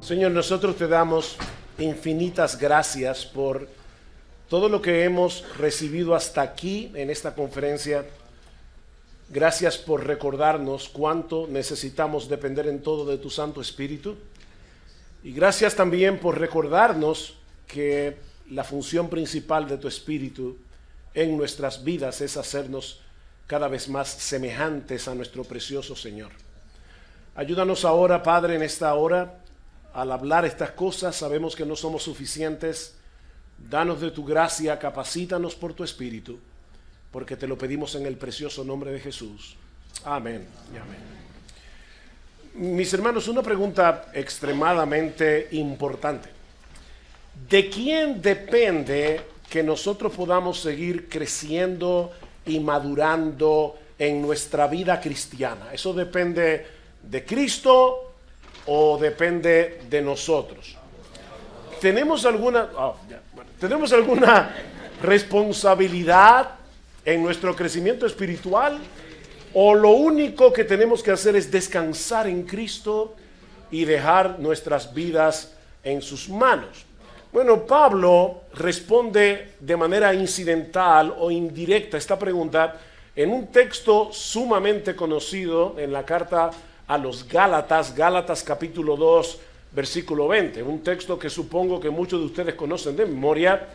Señor, nosotros te damos infinitas gracias por todo lo que hemos recibido hasta aquí en esta conferencia. Gracias por recordarnos cuánto necesitamos depender en todo de tu Santo Espíritu. Y gracias también por recordarnos que la función principal de tu Espíritu en nuestras vidas es hacernos cada vez más semejantes a nuestro precioso Señor. Ayúdanos ahora, Padre, en esta hora, al hablar estas cosas. Sabemos que no somos suficientes. Danos de tu gracia, capacítanos por tu Espíritu, porque te lo pedimos en el precioso nombre de Jesús. Amén y amén. Mis hermanos, una pregunta extremadamente importante. ¿De quién depende que nosotros podamos seguir creciendo y madurando en nuestra vida cristiana? ¿Eso depende de Cristo o depende de nosotros? ¿Tenemos alguna responsabilidad en nuestro crecimiento espiritual? ¿O lo único que tenemos que hacer es descansar en Cristo y dejar nuestras vidas en sus manos? Bueno, Pablo responde de manera incidental o indirecta a esta pregunta en un texto sumamente conocido en la carta a los Gálatas, Gálatas capítulo 2, versículo 20. Un texto que supongo que muchos de ustedes conocen de memoria,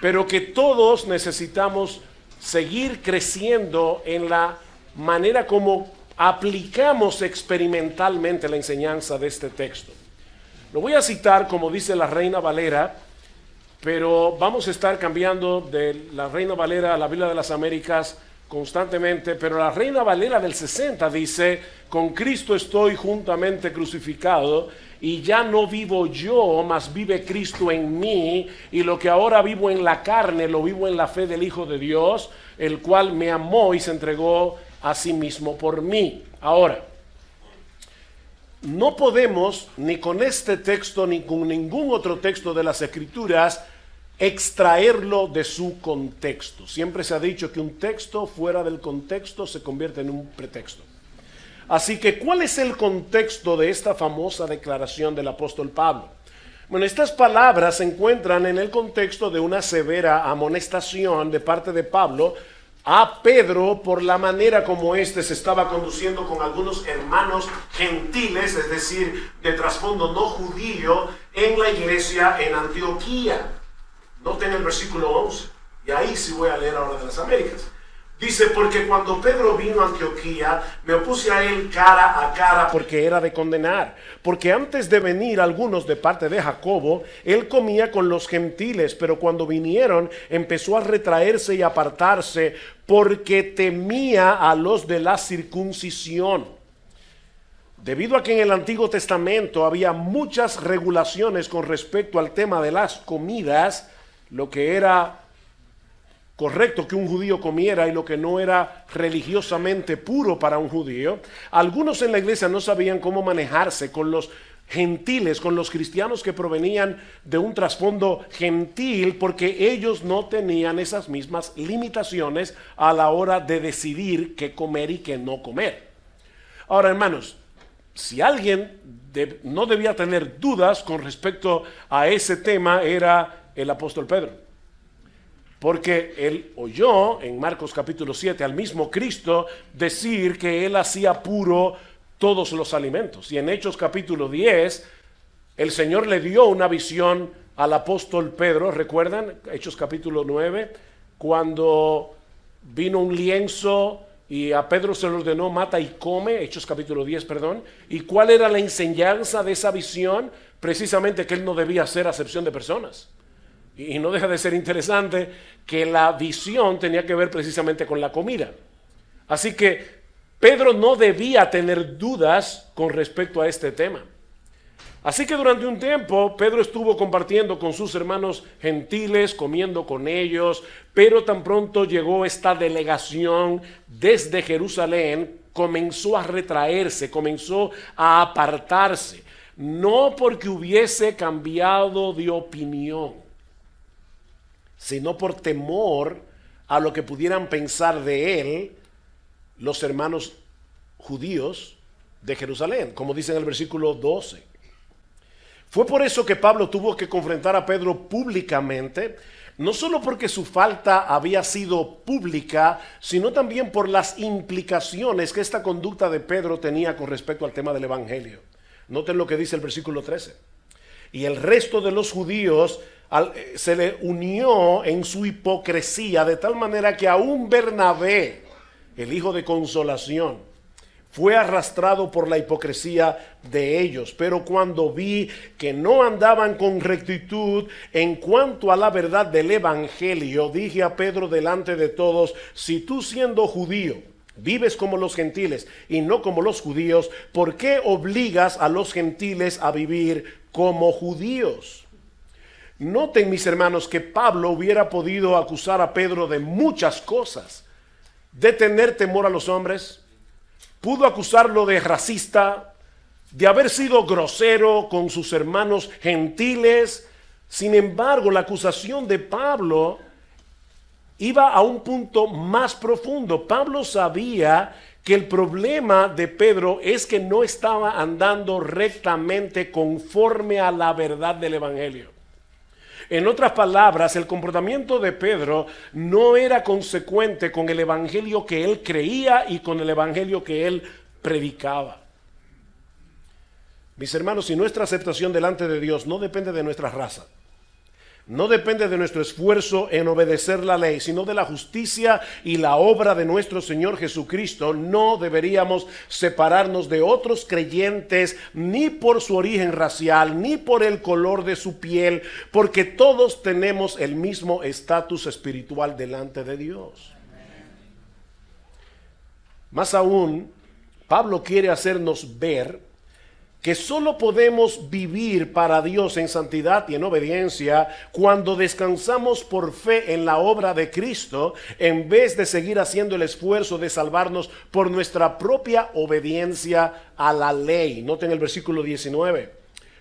pero que todos necesitamos seguir creciendo en la manera como aplicamos experimentalmente la enseñanza de este texto. Lo voy a citar como dice la Reina Valera, pero vamos a estar cambiando de la Reina Valera a la Biblia de las Américas constantemente, pero la Reina Valera del 60 dice: con Cristo estoy juntamente crucificado, y ya no vivo yo, mas vive Cristo en mí, y lo que ahora vivo en la carne, lo vivo en la fe del Hijo de Dios, el cual me amó y se entregó a sí mismo por mí. Ahora, no podemos, ni con este texto, ni con ningún otro texto de las Escrituras, extraerlo de su contexto. Siempre se ha dicho que un texto fuera del contexto se convierte en un pretexto. Así que, ¿cuál es el contexto de esta famosa declaración del apóstol Pablo? Bueno, estas palabras se encuentran en el contexto de una severa amonestación de parte de Pablo a Pedro por la manera como éste se estaba conduciendo con algunos hermanos gentiles, es decir, de trasfondo no judío, en la iglesia en Antioquía. Noten el versículo 11, y ahí sí voy a leer ahora de las Américas. Dice: porque cuando Pedro vino a Antioquía, me opuse a él cara a cara, porque era de condenar. Porque antes de venir algunos de parte de Jacobo, él comía con los gentiles, pero cuando vinieron, empezó a retraerse y apartarse, porque temía a los de la circuncisión. Debido a que en el Antiguo Testamento había muchas regulaciones con respecto al tema de las comidas, lo que era correcto que un judío comiera y lo que no era religiosamente puro para un judío, algunos en la iglesia no sabían cómo manejarse con los gentiles, con los cristianos que provenían de un trasfondo gentil, porque ellos no tenían esas mismas limitaciones a la hora de decidir qué comer y qué no comer. Ahora, hermanos, si alguien no debía tener dudas con respecto a ese tema, era el apóstol Pedro. Porque él oyó en Marcos capítulo 7 al mismo Cristo decir que él hacía puro todos los alimentos. Y en Hechos capítulo 10, el Señor le dio una visión al apóstol Pedro. ¿Recuerdan? Hechos capítulo 9, cuando vino un lienzo y a Pedro se le ordenó: mata y come. Hechos capítulo 10, perdón. ¿Y cuál era la enseñanza de esa visión? Precisamente que él no debía hacer acepción de personas. Y no deja de ser interesante que la visión tenía que ver precisamente con la comida. Así que Pedro no debía tener dudas con respecto a este tema. Así que durante un tiempo Pedro estuvo compartiendo con sus hermanos gentiles, comiendo con ellos, pero tan pronto llegó esta delegación desde Jerusalén, comenzó a retraerse, comenzó a apartarse, no porque hubiese cambiado de opinión, sino por temor a lo que pudieran pensar de él los hermanos judíos de Jerusalén, como dice en el versículo 12. Fue por eso que Pablo tuvo que confrontar a Pedro públicamente, no solo porque su falta había sido pública, sino también por las implicaciones que esta conducta de Pedro tenía con respecto al tema del evangelio. Noten lo que dice el versículo 13. Y el resto de los judíos se le unió en su hipocresía, de tal manera que aún Bernabé, el hijo de consolación, fue arrastrado por la hipocresía de ellos. Pero cuando vi que no andaban con rectitud en cuanto a la verdad del evangelio, dije a Pedro delante de todos: si tú, siendo judío, vives como los gentiles y no como los judíos, ¿por qué obligas a los gentiles a vivir como judíos? Noten, mis hermanos, que Pablo hubiera podido acusar a Pedro de muchas cosas: de tener temor a los hombres, pudo acusarlo de racista, de haber sido grosero con sus hermanos gentiles. Sin embargo, la acusación de Pablo iba a un punto más profundo. Pablo sabía que el problema de Pedro es que no estaba andando rectamente conforme a la verdad del evangelio. En otras palabras, el comportamiento de Pedro no era consecuente con el evangelio que él creía y con el evangelio que él predicaba. Mis hermanos, si nuestra aceptación delante de Dios no depende de nuestra raza, no depende de nuestro esfuerzo en obedecer la ley, sino de la justicia y la obra de nuestro Señor Jesucristo, no deberíamos separarnos de otros creyentes ni por su origen racial, ni por el color de su piel, porque todos tenemos el mismo estatus espiritual delante de Dios. Más aún, Pablo quiere hacernos ver que solo podemos vivir para Dios en santidad y en obediencia cuando descansamos por fe en la obra de Cristo, en vez de seguir haciendo el esfuerzo de salvarnos por nuestra propia obediencia a la ley. Noten el versículo 19.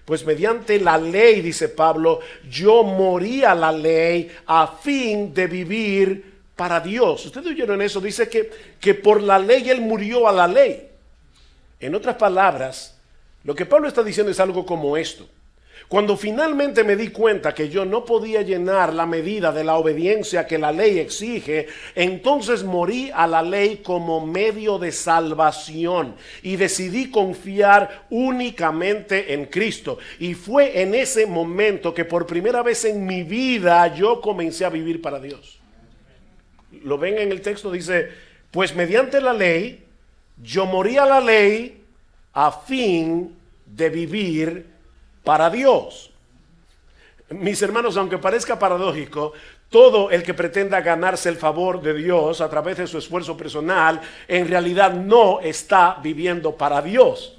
Pues mediante la ley, dice Pablo, yo morí a la ley a fin de vivir para Dios. ¿Ustedes oyeron eso? Dice que por la ley él murió a la ley. En otras palabras, lo que Pablo está diciendo es algo como esto: cuando finalmente me di cuenta que yo no podía llenar la medida de la obediencia que la ley exige, entonces morí a la ley como medio de salvación y decidí confiar únicamente en Cristo. Y fue en ese momento que por primera vez en mi vida yo comencé a vivir para Dios. Lo ven en el texto, dice: pues mediante la ley yo morí a la ley a fin de vivir para Dios. Mis hermanos, aunque parezca paradójico, todo el que pretenda ganarse el favor de Dios a través de su esfuerzo personal, en realidad no está viviendo para Dios.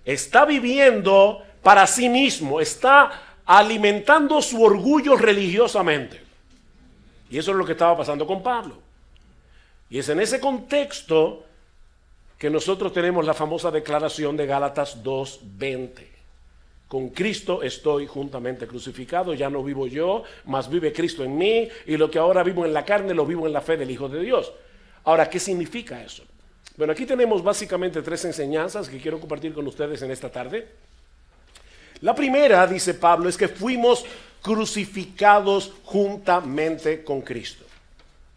Está viviendo para sí mismo, está alimentando su orgullo religiosamente. Y eso es lo que estaba pasando con Pablo. Y es en ese contexto que nosotros tenemos la famosa declaración de Gálatas 2:20. Con Cristo estoy juntamente crucificado, ya no vivo yo, mas vive Cristo en mí, y lo que ahora vivo en la carne lo vivo en la fe del Hijo de Dios. Ahora, ¿qué significa eso? Bueno, aquí tenemos básicamente 3 enseñanzas que quiero compartir con ustedes en esta tarde. La primera, dice Pablo, es que fuimos crucificados juntamente con Cristo.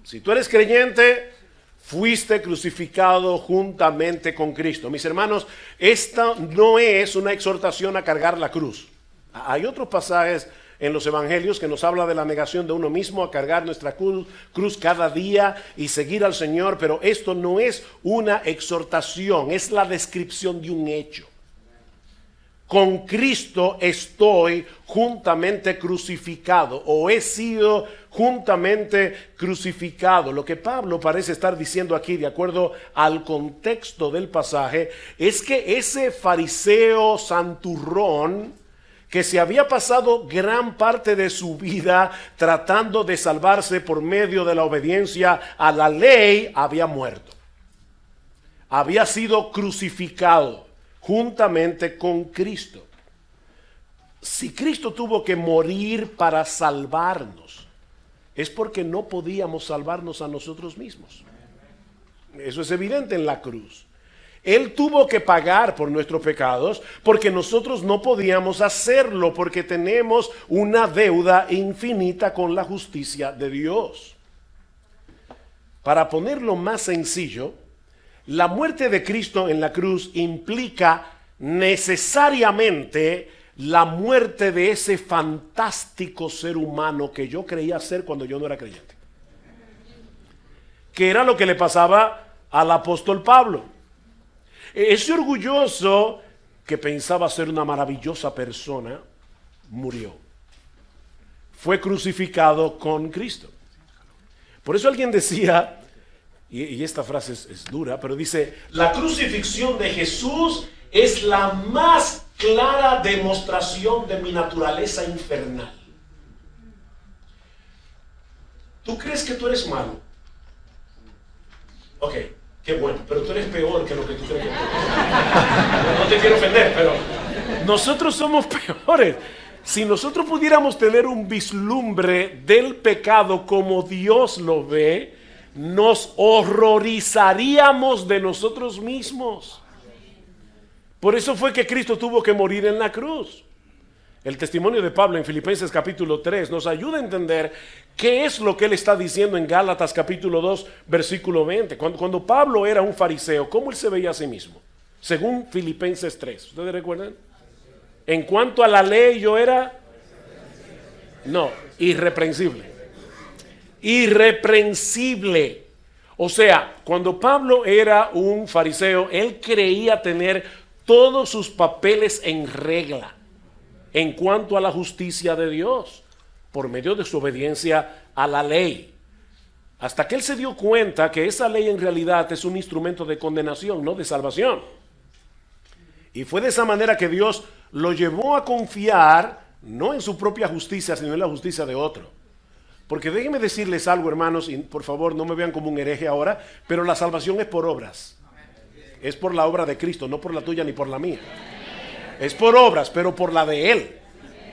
Si tú eres creyente, fuiste crucificado juntamente con Cristo. Mis hermanos, esta no es una exhortación a cargar la cruz. Hay otros pasajes en los evangelios que nos habla de la negación de uno mismo, a cargar nuestra cruz cada día y seguir al Señor, pero esto no es una exhortación, es la descripción de un hecho. Con Cristo estoy juntamente crucificado, o he sido juntamente crucificado. Lo que Pablo parece estar diciendo aquí, de acuerdo al contexto del pasaje, es que ese fariseo santurrón, que se había pasado gran parte de su vida tratando de salvarse por medio de la obediencia a la ley, había muerto. Había sido crucificado juntamente con Cristo. Si Cristo tuvo que morir para salvarnos, es porque no podíamos salvarnos a nosotros mismos. Eso es evidente en la cruz. Él tuvo que pagar por nuestros pecados porque nosotros no podíamos hacerlo porque tenemos una deuda infinita con la justicia de Dios. Para ponerlo más sencillo, la muerte de Cristo en la cruz implica necesariamente la muerte de ese fantástico ser humano que yo creía ser cuando yo no era creyente. Que era lo que le pasaba al apóstol Pablo. Ese orgulloso que pensaba ser una maravillosa persona, murió. Fue crucificado con Cristo. Por eso alguien decía, y esta frase es dura, pero dice, la crucifixión de Jesús es la más clara demostración de mi naturaleza infernal. ¿Tú crees que tú eres malo? Ok. Qué bueno, pero tú eres peor que lo que tú crees que tú eres. No te quiero ofender, pero nosotros somos peores. Si nosotros pudiéramos tener un vislumbre del pecado como Dios lo ve, nos horrorizaríamos de nosotros mismos. Por eso fue que Cristo tuvo que morir en la cruz. El testimonio de Pablo en Filipenses capítulo 3 nos ayuda a entender qué es lo que él está diciendo en Gálatas capítulo 2 versículo 20. Cuando Pablo era un fariseo, ¿cómo él se veía a sí mismo? Según Filipenses 3. ¿Ustedes recuerdan? En cuanto a la ley yo era... No, irreprensible. Irreprensible. O sea, cuando Pablo era un fariseo, él creía tener todos sus papeles en regla en cuanto a la justicia de Dios, por medio de su obediencia a la ley. Hasta que él se dio cuenta que esa ley en realidad es un instrumento de condenación, no de salvación. Y fue de esa manera que Dios lo llevó a confiar, no en su propia justicia, sino en la justicia de otro. Porque déjenme decirles algo, hermanos, y por favor no me vean como un hereje ahora, pero la salvación es por obras. Es por la obra de Cristo, no por la tuya ni por la mía. Es por obras, pero por la de Él,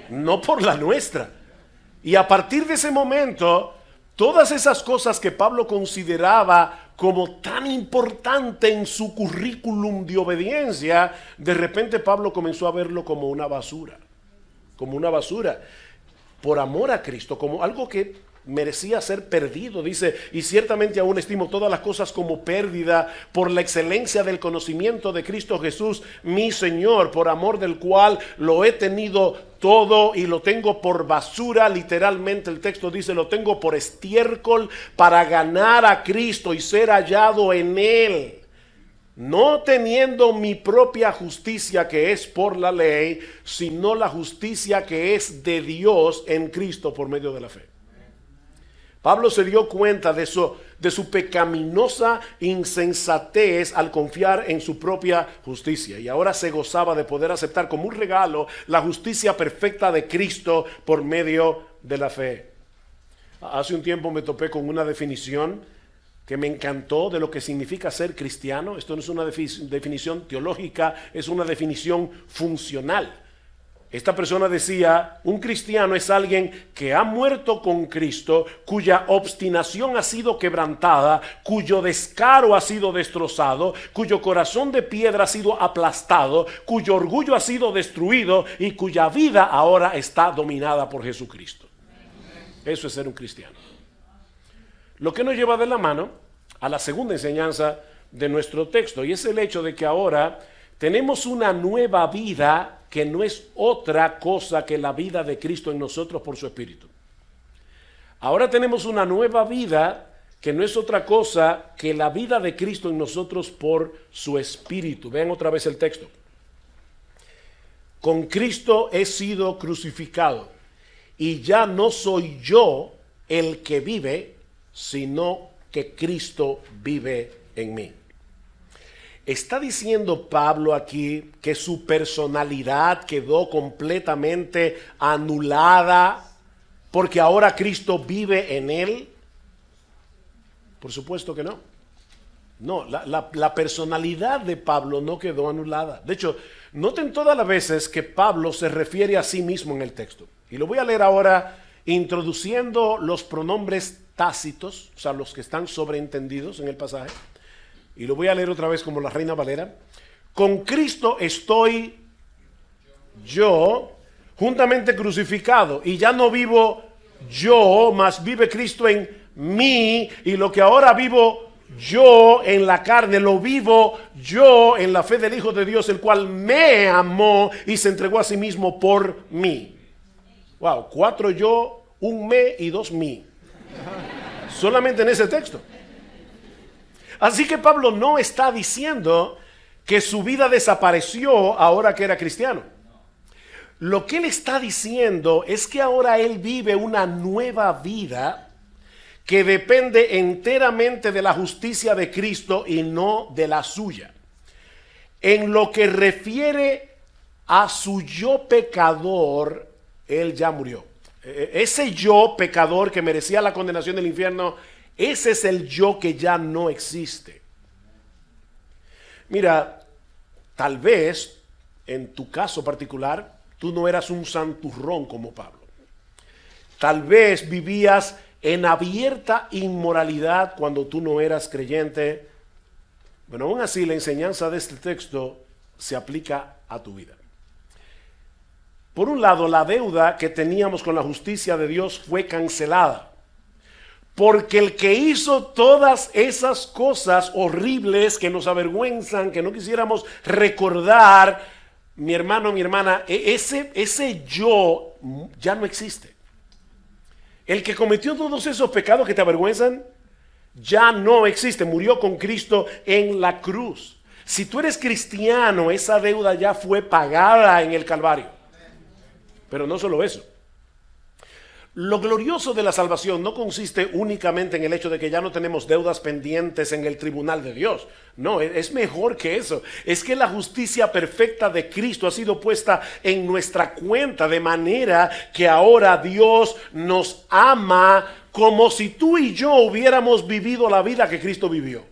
no por la nuestra. Y a partir de ese momento, todas esas cosas que Pablo consideraba como tan importante en su currículum de obediencia, de repente Pablo comenzó a verlo como una basura, por amor a Cristo, como algo que merecía ser perdido. Dice, y ciertamente aún estimo todas las cosas como pérdida por la excelencia del conocimiento de Cristo Jesús, mi Señor, por amor del cual lo he tenido todo y lo tengo por basura. Literalmente el texto dice, lo tengo por estiércol para ganar a Cristo y ser hallado en Él, no teniendo mi propia justicia que es por la ley, sino la justicia que es de Dios en Cristo por medio de la fe. Pablo se dio cuenta de su pecaminosa insensatez al confiar en su propia justicia, y ahora se gozaba de poder aceptar como un regalo la justicia perfecta de Cristo por medio de la fe. Hace un tiempo me topé con una definición que me encantó de lo que significa ser cristiano. Esto no es una definición teológica, es una definición funcional. Esta persona decía, un cristiano es alguien que ha muerto con Cristo, cuya obstinación ha sido quebrantada, cuyo descaro ha sido destrozado, cuyo corazón de piedra ha sido aplastado, cuyo orgullo ha sido destruido y cuya vida ahora está dominada por Jesucristo. Eso es ser un cristiano. Lo que nos lleva de la mano a la segunda enseñanza de nuestro texto, y es el hecho de que ahora tenemos una nueva vida que no es otra cosa que la vida de Cristo en nosotros por su Espíritu. Ahora tenemos una nueva vida que no es otra cosa que la vida de Cristo en nosotros por su Espíritu. Vean otra vez el texto. Con Cristo he sido crucificado, y ya no soy yo el que vive, sino que Cristo vive en mí. Está diciendo Pablo aquí que su personalidad quedó completamente anulada porque ahora Cristo vive en él. Por supuesto que no. No, la personalidad de Pablo no quedó anulada. De hecho, noten todas las veces que Pablo se refiere a sí mismo en el texto. Y lo voy a leer ahora introduciendo los pronombres tácitos, o sea, los que están sobreentendidos en el pasaje. y lo voy a leer otra vez como la Reina Valera. Con Cristo estoy yo juntamente crucificado, y ya no vivo yo, mas vive Cristo en mí, y lo que ahora vivo yo en la carne, lo vivo yo en la fe del Hijo de Dios, el cual me amó y se entregó a sí mismo por mí. Wow, 4 yo, 1 me y 2 mí. Solamente en ese texto. Así que Pablo no está diciendo que su vida desapareció ahora que era cristiano. Lo que él está diciendo es que ahora él vive una nueva vida que depende enteramente de la justicia de Cristo y no de la suya. En lo que refiere a su yo pecador, él ya murió. Ese yo pecador que merecía la condenación del infierno, ese es el yo que ya no existe. Mira, tal vez en tu caso particular, tú no eras un santurrón como Pablo. Tal vez vivías en abierta inmoralidad cuando tú no eras creyente. Bueno, aún así la enseñanza de este texto se aplica a tu vida. Por un lado, la deuda que teníamos con la justicia de Dios fue cancelada, porque el que hizo todas esas cosas horribles que nos avergüenzan, que no quisiéramos recordar, mi hermano, mi hermana, ese yo ya no existe. El que cometió todos esos pecados que te avergüenzan ya no existe, murió con Cristo en la cruz. Si tú eres cristiano, esa deuda ya fue pagada en el Calvario. Pero no solo eso. Lo glorioso de la salvación no consiste únicamente en el hecho de que ya no tenemos deudas pendientes en el tribunal de Dios. No, es mejor que eso. Es que la justicia perfecta de Cristo ha sido puesta en nuestra cuenta, de manera que ahora Dios nos ama como si tú y yo hubiéramos vivido la vida que Cristo vivió.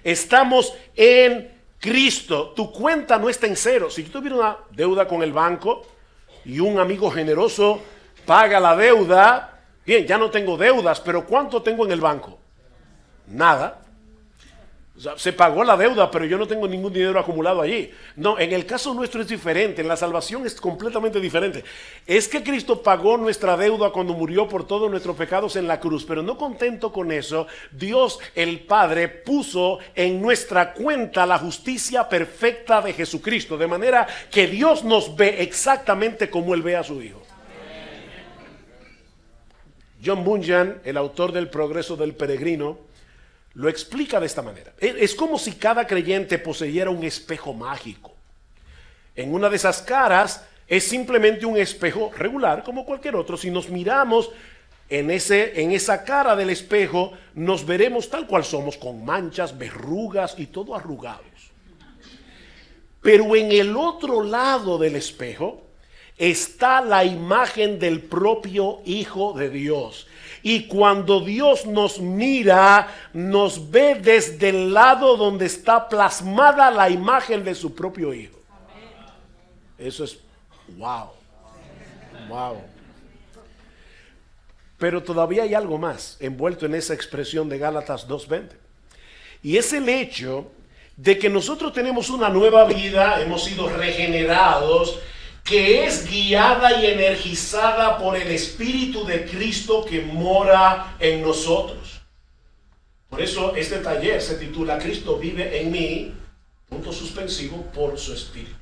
Estamos en Cristo. Tu cuenta no está en cero. Si yo tuviera una deuda con el banco y un amigo generoso paga la deuda, bien, ya no tengo deudas, pero ¿cuánto tengo en el banco? Nada. O sea, se pagó la deuda, pero yo no tengo ningún dinero acumulado allí. No, en el caso nuestro es diferente, en la salvación es completamente diferente. Es que Cristo pagó nuestra deuda cuando murió por todos nuestros pecados en la cruz, pero no contento con eso, Dios el Padre puso en nuestra cuenta la justicia perfecta de Jesucristo, de manera que Dios nos ve exactamente como Él ve a su Hijo. John Bunyan, el autor del Progreso del Peregrino, lo explica de esta manera. Es como si cada creyente poseyera un espejo mágico. En una de esas caras es simplemente un espejo regular como cualquier otro. Si nos miramos en esa cara del espejo, nos veremos tal cual somos, con manchas, verrugas y todo arrugados. Pero en el otro lado del espejo está la imagen del propio Hijo de Dios. Y cuando Dios nos mira, nos ve desde el lado donde está plasmada la imagen de su propio Hijo. Eso es wow. Wow. Pero todavía hay algo más envuelto en esa expresión de Gálatas 2:20. Y es el hecho de que nosotros tenemos una nueva vida, hemos sido regenerados, que es guiada y energizada por el Espíritu de Cristo que mora en nosotros. Por eso este taller se titula Cristo vive en mí, punto suspensivo, por su Espíritu.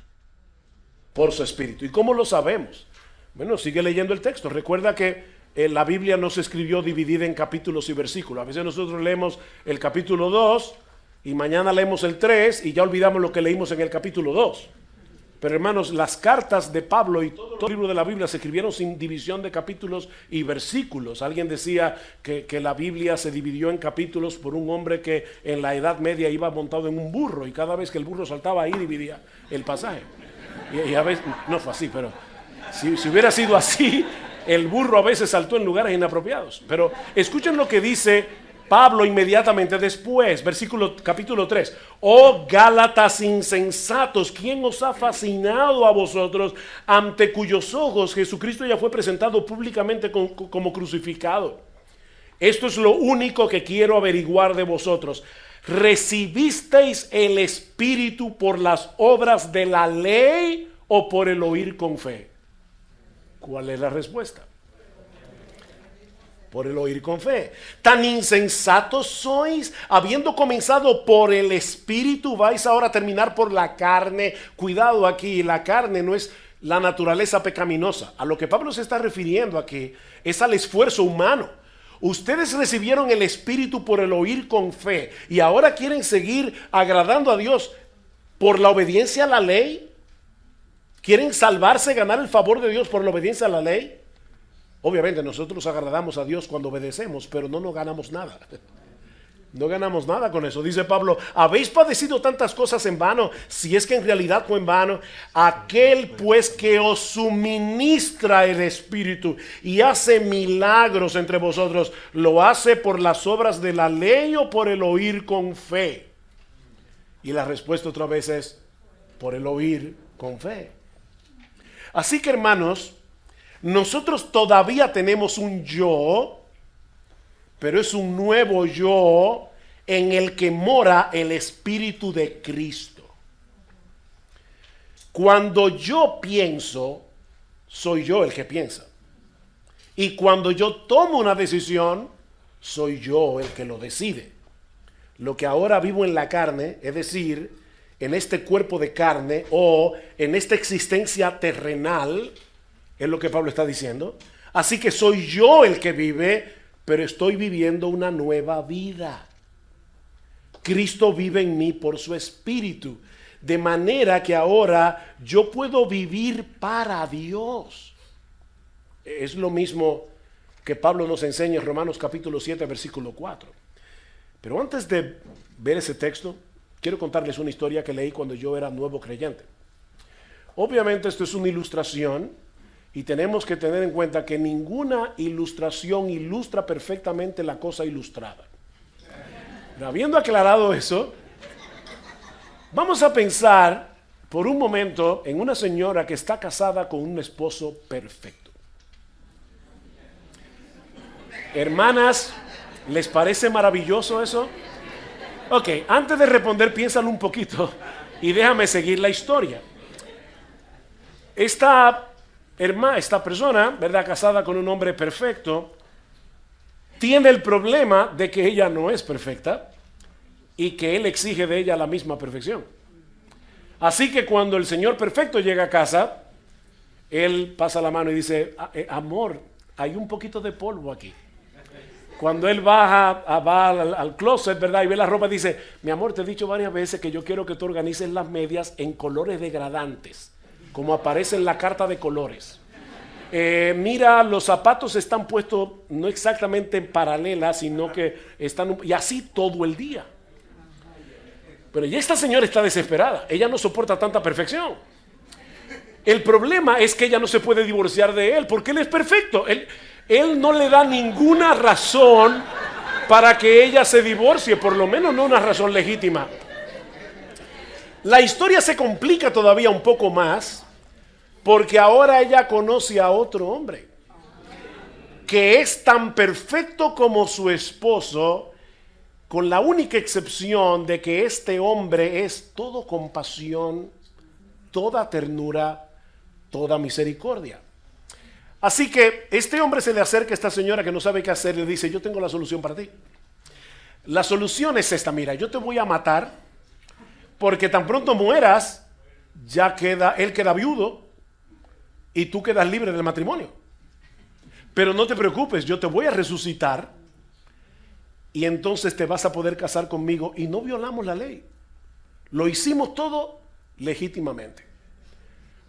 Por su Espíritu. ¿Y cómo lo sabemos? Bueno, sigue leyendo el texto. Recuerda que la Biblia no se escribió dividida en capítulos y versículos. A veces nosotros leemos el capítulo 2 y mañana leemos el 3 y ya olvidamos lo que leímos en el capítulo 2. Pero hermanos, las cartas de Pablo y todo el libro de la Biblia se escribieron sin división de capítulos y versículos. Alguien decía que la Biblia se dividió en capítulos por un hombre que en la Edad Media iba montado en un burro y cada vez que el burro saltaba ahí dividía el pasaje. Y a veces, no fue así, pero si hubiera sido así, el burro a veces saltó en lugares inapropiados. Pero escuchen lo que dice Pablo inmediatamente después, capítulo 3. Oh Gálatas insensatos, ¿quién os ha fascinado a vosotros, ante cuyos ojos Jesucristo ya fue presentado públicamente como crucificado? Esto es lo único que quiero averiguar de vosotros. ¿recibisteis el Espíritu por las obras de la ley o por el oír con fe? ¿Cuál es la respuesta? Por el oír con fe. Tan insensatos sois, habiendo comenzado por el Espíritu, vais ahora a terminar por la carne. Cuidado aquí, la carne no es la naturaleza pecaminosa. A lo que Pablo se está refiriendo aquí es al esfuerzo humano. Ustedes recibieron el Espíritu por el oír con fe y ahora quieren seguir agradando a Dios por la obediencia a la ley. ¿Quieren salvarse, ganar el favor de Dios por la obediencia a la ley? Obviamente nosotros agradamos a Dios cuando obedecemos, pero no nos ganamos nada. No ganamos nada con eso. Dice Pablo, habéis padecido tantas cosas en vano, si es que en realidad fue en vano. Aquel pues que os suministra el Espíritu y hace milagros entre vosotros, ¿lo hace por las obras de la ley o por el oír con fe? Y la respuesta otra vez es, por el oír con fe. Así que hermanos, nosotros todavía tenemos un yo, pero es un nuevo yo en el que mora el Espíritu de Cristo. Cuando yo pienso, soy yo el que piensa. Y cuando yo tomo una decisión, soy yo el que lo decide. Lo que ahora vivo en la carne, es decir, en este cuerpo de carne o en esta existencia terrenal, es lo que Pablo está diciendo. Así que soy yo el que vive, pero estoy viviendo una nueva vida. Cristo vive en mí por su Espíritu, de manera que ahora yo puedo vivir para Dios. Es lo mismo que Pablo nos enseña en Romanos capítulo 7, versículo 4. Pero antes de ver ese texto, quiero contarles una historia que leí cuando yo era nuevo creyente. Obviamente esto es una ilustración y tenemos que tener en cuenta que ninguna ilustración ilustra perfectamente la cosa ilustrada. Pero habiendo aclarado eso, vamos a pensar por un momento en una señora que está casada con un esposo perfecto. Hermanas, ¿les parece maravilloso eso? Ok, antes de responder, piénsalo un poquito y déjame seguir la historia. Esta persona, ¿verdad?, casada con un hombre perfecto, tiene el problema de que ella no es perfecta y que él exige de ella la misma perfección. Así que cuando el Señor perfecto llega a casa, él pasa la mano y dice, amor, hay un poquito de polvo aquí. Cuando él va al closet, ¿verdad?, y ve la ropa, dice, mi amor, te he dicho varias veces que yo quiero que tú organices las medias en colores degradantes, como aparece en la carta de colores. Mira, los zapatos están puestos no exactamente en paralela, sino que están, y así todo el día. Pero ya esta señora está desesperada, ella no soporta tanta perfección. El problema es que ella no se puede divorciar de él, porque él es perfecto. Él no le da ninguna razón para que ella se divorcie, por lo menos no una razón legítima. La historia se complica todavía un poco más, porque ahora ella conoce a otro hombre que es tan perfecto como su esposo, con la única excepción de que este hombre es todo compasión, toda ternura, toda misericordia. Así que este hombre se le acerca a esta señora que no sabe qué hacer y le dice, yo tengo la solución para ti. La solución es esta, mira, yo te voy a matar porque tan pronto mueras, él queda viudo y tú quedas libre del matrimonio. Pero no te preocupes, yo te voy a resucitar y entonces te vas a poder casar conmigo y no violamos la ley. Lo hicimos todo legítimamente.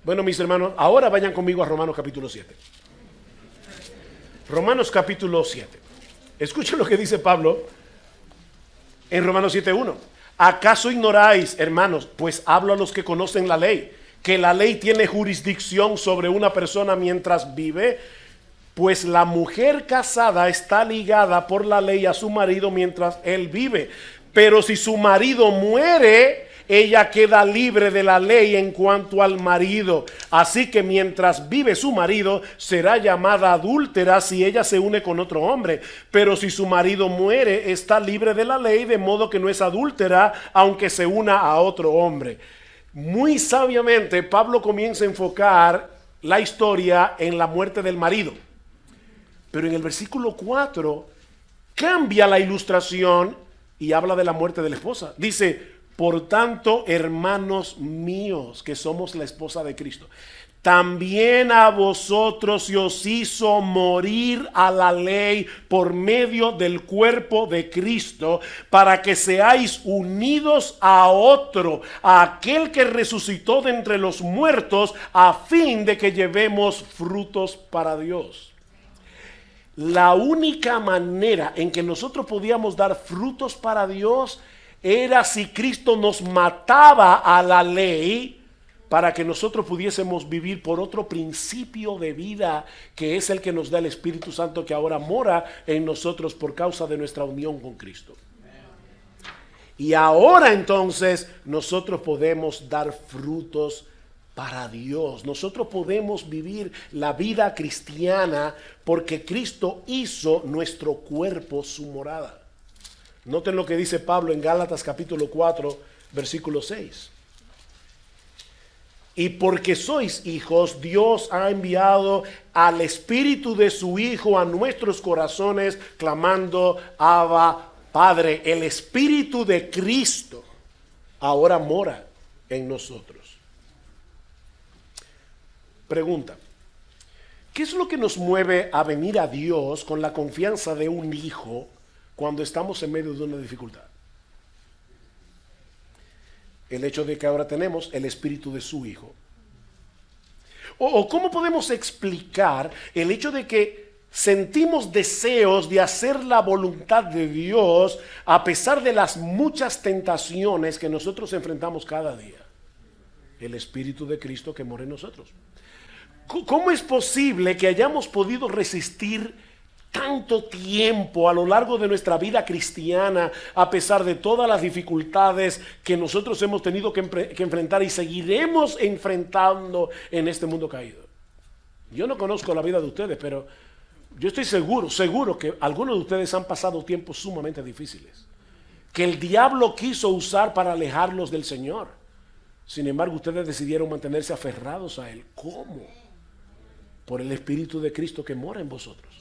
Bueno, mis hermanos, ahora vayan conmigo a Romanos capítulo 7. Romanos capítulo 7. Escuchen lo que dice Pablo en Romanos 7:1. ¿Acaso ignoráis, hermanos, pues hablo a los que conocen la ley, que la ley tiene jurisdicción sobre una persona mientras vive? Pues la mujer casada está ligada por la ley a su marido mientras él vive. Pero si su marido muere, ella queda libre de la ley en cuanto al marido. Así que mientras vive su marido, será llamada adúltera si ella se une con otro hombre. Pero si su marido muere, está libre de la ley, de modo que no es adúltera, aunque se una a otro hombre. Muy sabiamente, Pablo comienza a enfocar la historia en la muerte del marido. Pero en el versículo 4 cambia la ilustración y habla de la muerte de la esposa. Dice, por tanto, hermanos míos, que somos la esposa de Cristo, también a vosotros se os hizo morir a la ley por medio del cuerpo de Cristo, para que seáis unidos a otro, a aquel que resucitó de entre los muertos, a fin de que llevemos frutos para Dios. La única manera en que nosotros podíamos dar frutos para Dios era si Cristo nos mataba a la ley, para que nosotros pudiésemos vivir por otro principio de vida, que es el que nos da el Espíritu Santo, que ahora mora en nosotros por causa de nuestra unión con Cristo. Y ahora entonces nosotros podemos dar frutos para Dios. Nosotros podemos vivir la vida cristiana porque Cristo hizo nuestro cuerpo su morada. Noten lo que dice Pablo en Gálatas capítulo 4, versículo 6. Y porque sois hijos, Dios ha enviado al Espíritu de su Hijo a nuestros corazones, clamando, Abba, Padre. El Espíritu de Cristo ahora mora en nosotros. Pregunta: ¿qué es lo que nos mueve a venir a Dios con la confianza de un hijo cuando estamos en medio de una dificultad? El hecho de que ahora tenemos el Espíritu de su Hijo. ¿O cómo podemos explicar el hecho de que sentimos deseos de hacer la voluntad de Dios a pesar de las muchas tentaciones que nosotros enfrentamos cada día? El Espíritu de Cristo que mora en nosotros. ¿Cómo es posible que hayamos podido resistir tanto tiempo a lo largo de nuestra vida cristiana, a pesar de todas las dificultades que nosotros hemos tenido que enfrentar y seguiremos enfrentando en este mundo caído? Yo no conozco la vida de ustedes, pero yo estoy seguro que algunos de ustedes han pasado tiempos sumamente difíciles, que el diablo quiso usar para alejarlos del Señor. Sin embargo, ustedes decidieron mantenerse aferrados a Él. ¿Cómo? Por el Espíritu de Cristo que mora en vosotros.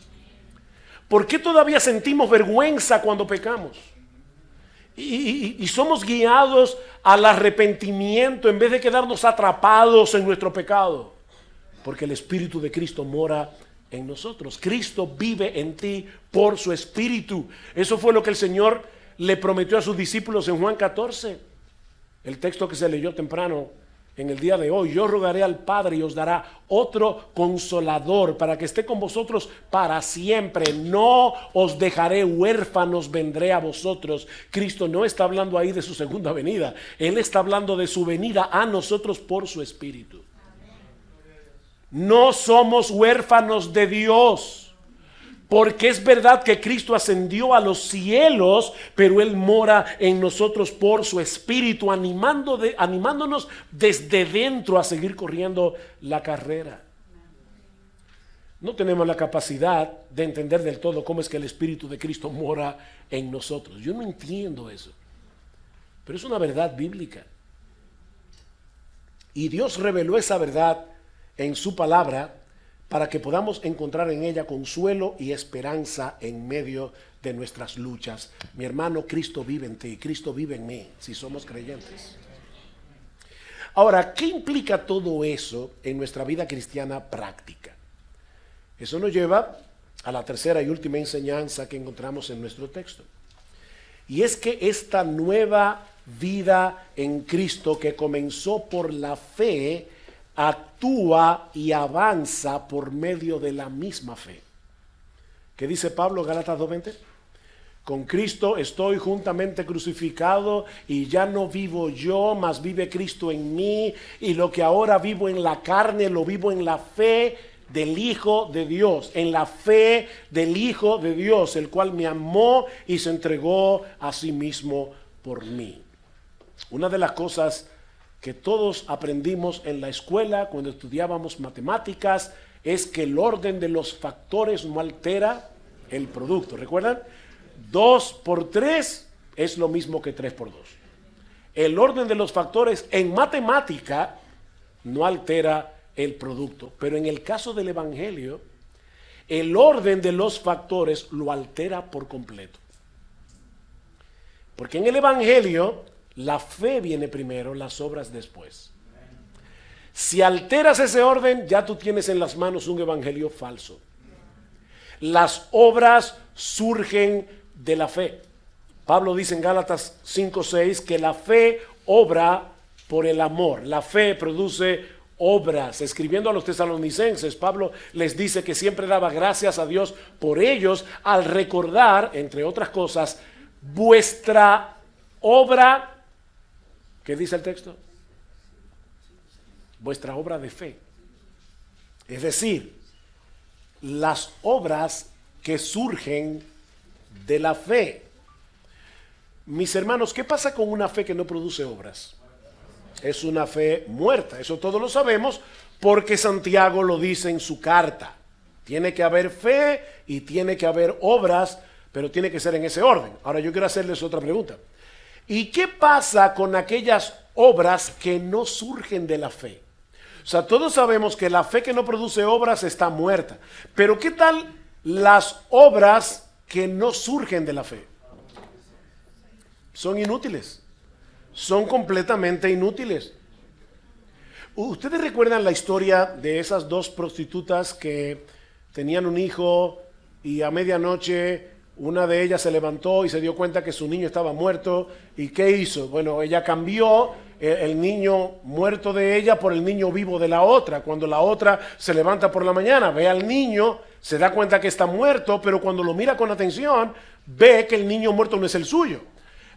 ¿Por qué todavía sentimos vergüenza cuando pecamos? Y somos guiados al arrepentimiento en vez de quedarnos atrapados en nuestro pecado. Porque el Espíritu de Cristo mora en nosotros. Cristo vive en ti por su Espíritu. Eso fue lo que el Señor le prometió a sus discípulos en Juan 14. El texto que se leyó temprano en el día de hoy. Yo rogaré al Padre y os dará otro consolador para que esté con vosotros para siempre. No os dejaré huérfanos, vendré a vosotros. Cristo no está hablando ahí de su segunda venida. Él está hablando de su venida a nosotros por su Espíritu. No somos huérfanos de Dios. Porque es verdad que Cristo ascendió a los cielos, pero Él mora en nosotros por su Espíritu, animándonos desde dentro a seguir corriendo la carrera. No tenemos la capacidad de entender del todo cómo es que el Espíritu de Cristo mora en nosotros. Yo no entiendo eso, pero es una verdad bíblica. Y Dios reveló esa verdad en su palabra, para que podamos encontrar en ella consuelo y esperanza en medio de nuestras luchas. Mi hermano, Cristo vive en ti, Cristo vive en mí, si somos creyentes. Ahora, ¿qué implica todo eso en nuestra vida cristiana práctica? Eso nos lleva a la tercera y última enseñanza que encontramos en nuestro texto. Y es que esta nueva vida en Cristo que comenzó por la fe, actúa y avanza por medio de la misma fe. ¿Qué dice Pablo en Gálatas 2:20? Con Cristo estoy juntamente crucificado y ya no vivo yo, mas vive Cristo en mí, y lo que ahora vivo en la carne lo vivo en la fe del Hijo de Dios, en la fe del Hijo de Dios, el cual me amó y se entregó a sí mismo por mí. Una de las cosas que todos aprendimos en la escuela cuando estudiábamos matemáticas es que el orden de los factores no altera el producto. ¿Recuerdan? 2 por 3 es lo mismo que 3 por 2. El orden de los factores en matemática no altera el producto, pero en el caso del Evangelio, el orden de los factores lo altera por completo. Porque en el Evangelio, la fe viene primero, las obras después. Si alteras ese orden, ya tú tienes en las manos un evangelio falso. Las obras surgen de la fe. Pablo dice en Gálatas 5:6 que la fe obra por el amor. La fe produce obras. Escribiendo a los tesalonicenses, Pablo les dice que siempre daba gracias a Dios por ellos al recordar, entre otras cosas, vuestra obra. ¿Qué dice el texto? Vuestra obra de fe. Es decir, las obras que surgen de la fe. Mis hermanos, ¿qué pasa con una fe que no produce obras? Es una fe muerta. Eso todos lo sabemos porque Santiago lo dice en su carta. Tiene que haber fe y tiene que haber obras, pero tiene que ser en ese orden. Ahora yo quiero hacerles otra pregunta. ¿Y qué pasa con aquellas obras que no surgen de la fe? O sea, todos sabemos que la fe que no produce obras está muerta. Pero ¿qué tal las obras que no surgen de la fe? Son inútiles. Son completamente inútiles. ¿Ustedes recuerdan la historia de esas dos prostitutas que tenían un hijo y a medianoche una de ellas se levantó y se dio cuenta que su niño estaba muerto? ¿Y qué hizo? Bueno, ella cambió el niño muerto de ella por el niño vivo de la otra. Cuando la otra se levanta por la mañana, ve al niño, se da cuenta que está muerto, pero cuando lo mira con atención, ve que el niño muerto no es el suyo.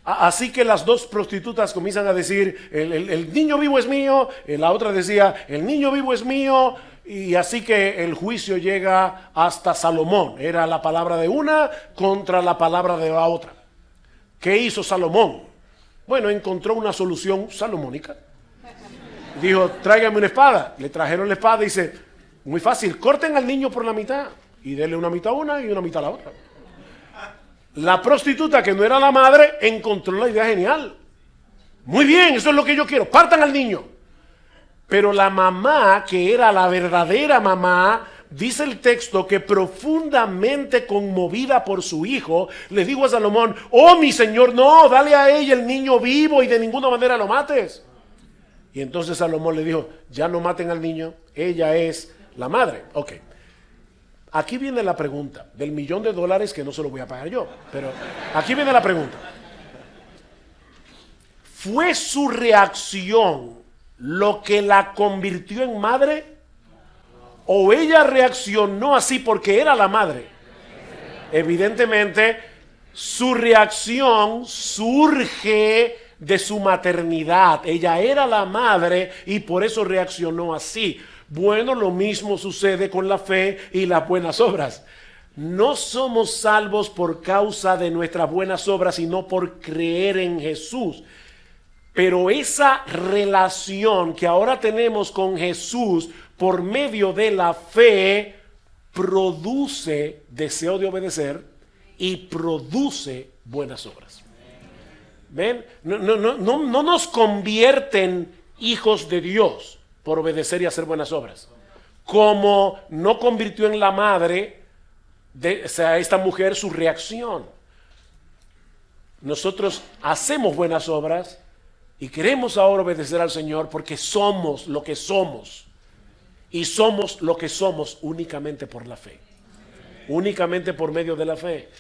Así que las dos prostitutas comienzan a decir, el niño vivo es mío, la otra decía, el niño vivo es mío, y así que el juicio llega hasta Salomón. Era la palabra de una contra la palabra de la otra. ¿Qué hizo Salomón? Bueno, encontró una solución salomónica. Dijo, tráigame una espada. Le trajeron la espada y dice, muy fácil, corten al niño por la mitad y denle una mitad a una y una mitad a la otra. La prostituta, que no era la madre, encontró la idea genial. Muy bien, eso es lo que yo quiero, partan al niño. Pero la mamá, que era la verdadera mamá, dice el texto que profundamente conmovida por su hijo, le dijo a Salomón, oh mi señor, no, dale a ella el niño vivo y de ninguna manera lo mates. Y entonces Salomón le dijo, ya no maten al niño, ella es la madre. Ok. Aquí viene la pregunta del $1.000.000 que no se lo voy a pagar yo, pero aquí viene la pregunta. ¿Fue su reacción lo que la convirtió en madre? ¿O ella reaccionó así porque era la madre? Evidentemente, su reacción surge de su maternidad. Ella era la madre y por eso reaccionó así. Bueno, lo mismo sucede con la fe y las buenas obras. No somos salvos por causa de nuestras buenas obras, sino por creer en Jesús. Pero esa relación que ahora tenemos con Jesús por medio de la fe produce deseo de obedecer y produce buenas obras. ¿Ven? No nos convierten hijos de Dios por obedecer y hacer buenas obras, como no convirtió en la madre de esta mujer su reacción. Nosotros hacemos buenas obras y queremos ahora obedecer al Señor porque somos lo que somos, y somos lo que somos únicamente por la fe, únicamente por medio de la fe.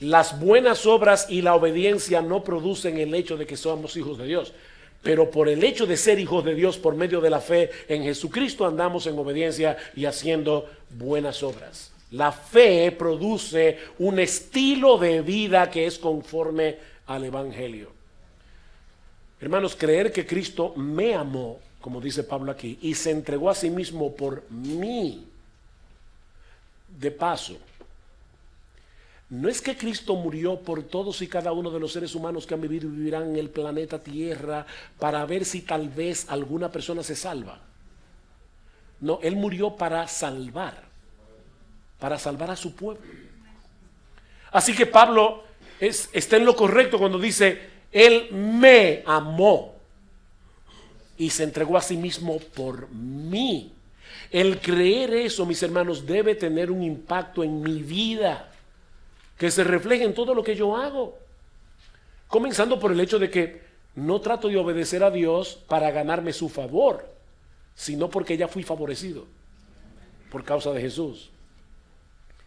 Las buenas obras y la obediencia no producen el hecho de que somos hijos de Dios. Pero por el hecho de ser hijos de Dios por medio de la fe en Jesucristo andamos en obediencia y haciendo buenas obras. La fe produce un estilo de vida que es conforme al Evangelio. Hermanos, creer que Cristo me amó, como dice Pablo aquí, y se entregó a sí mismo por mí. De paso, No es que Cristo murió por todos y cada uno de los seres humanos que han vivido y vivirán en el planeta Tierra para ver si tal vez alguna persona se salva. No, Él murió para salvar a su pueblo. Así que Pablo está en lo correcto cuando dice, Él me amó y se entregó a sí mismo por mí. El creer eso, mis hermanos, debe tener un impacto en mi vida, que se refleje en todo lo que yo hago. Comenzando por el hecho de que no trato de obedecer a Dios para ganarme su favor, sino porque ya fui favorecido por causa de Jesús.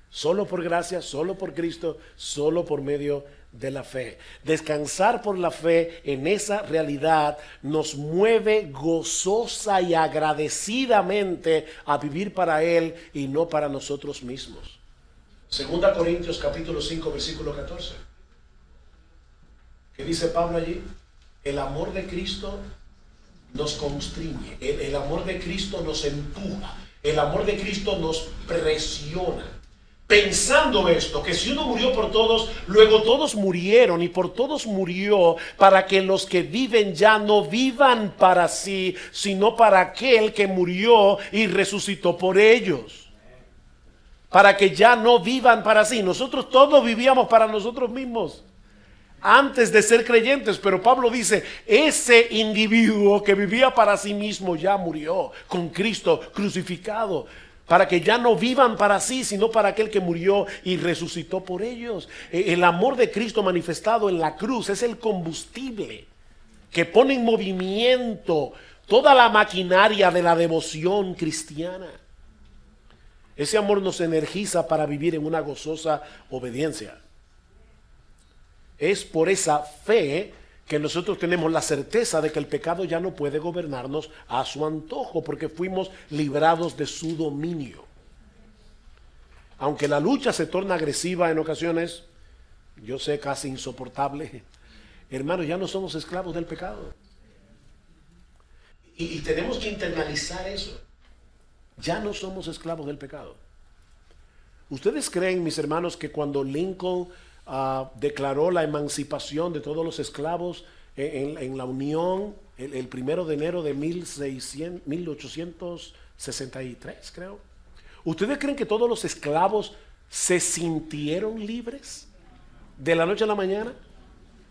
Solo por gracia, solo por Cristo, solo por medio de la fe. Descansar por la fe en esa realidad nos mueve gozosa y agradecidamente a vivir para Él y no para nosotros mismos. 2 Corintios capítulo 5 versículo 14. ¿Qué dice Pablo allí? El amor de Cristo nos constriñe, el amor de Cristo nos empuja, el amor de Cristo nos presiona. Pensando esto, que si uno murió por todos, luego todos murieron y por todos murió, para que los que viven ya no vivan para sí, sino para aquel que murió y resucitó por ellos. Para que ya no vivan para sí. Nosotros todos vivíamos para nosotros mismos antes de ser creyentes, pero Pablo dice, ese individuo que vivía para sí mismo ya murió con Cristo crucificado, para que ya no vivan para sí, sino para aquel que murió y resucitó por ellos. El amor de Cristo manifestado en la cruz es el combustible que pone en movimiento toda la maquinaria de la devoción cristiana. Ese amor nos energiza para vivir en una gozosa obediencia. Es por esa fe que nosotros tenemos la certeza de que el pecado ya no puede gobernarnos a su antojo, porque fuimos librados de su dominio. Aunque la lucha se torna agresiva en ocasiones, yo sé, casi insoportable, hermanos, ya no somos esclavos del pecado. Y tenemos que internalizar eso. Ya no somos esclavos del pecado. ¿Ustedes creen, mis hermanos, que cuando Lincoln declaró la emancipación de todos los esclavos en la Unión el 1 de enero de 1863, creo? ¿Ustedes creen que todos los esclavos se sintieron libres de la noche a la mañana?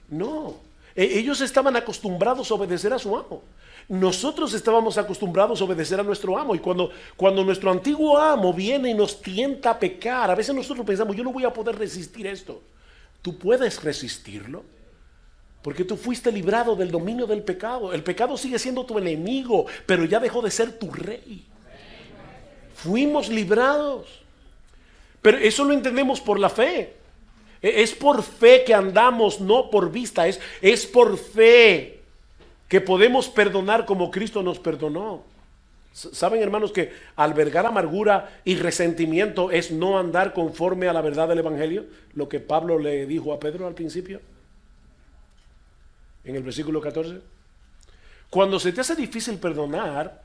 No, ellos estaban acostumbrados a obedecer a su amo. Nosotros estábamos acostumbrados a obedecer a nuestro amo, y cuando nuestro antiguo amo viene y nos tienta a pecar, a veces nosotros pensamos, yo no voy a poder resistir esto. Tú puedes resistirlo, porque tú fuiste librado del dominio del pecado. El pecado sigue siendo tu enemigo, pero ya dejó de ser tu rey. Fuimos librados, pero eso lo entendemos por la fe. Es por fe que andamos, no por vista. Es por fe que podemos perdonar como Cristo nos perdonó. ¿Saben, hermanos, que albergar amargura y resentimiento es no andar conforme a la verdad del Evangelio? Lo que Pablo le dijo a Pedro al principio, en el versículo 14. Cuando se te hace difícil perdonar,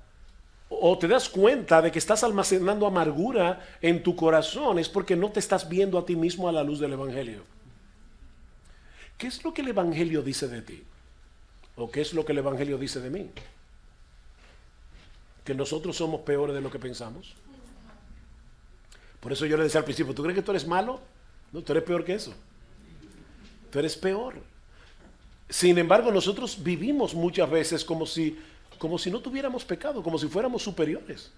o te das cuenta de que estás almacenando amargura en tu corazón, es porque no te estás viendo a ti mismo a la luz del Evangelio. ¿Qué es lo que el Evangelio dice de ti? ¿O qué es lo que el Evangelio dice de mí? Que nosotros somos peores de lo que pensamos. Por eso yo le decía al principio, ¿tú crees que tú eres malo? No, tú eres peor que eso. Tú eres peor. Sin embargo, nosotros vivimos muchas veces como si no tuviéramos pecado, como si fuéramos superiores.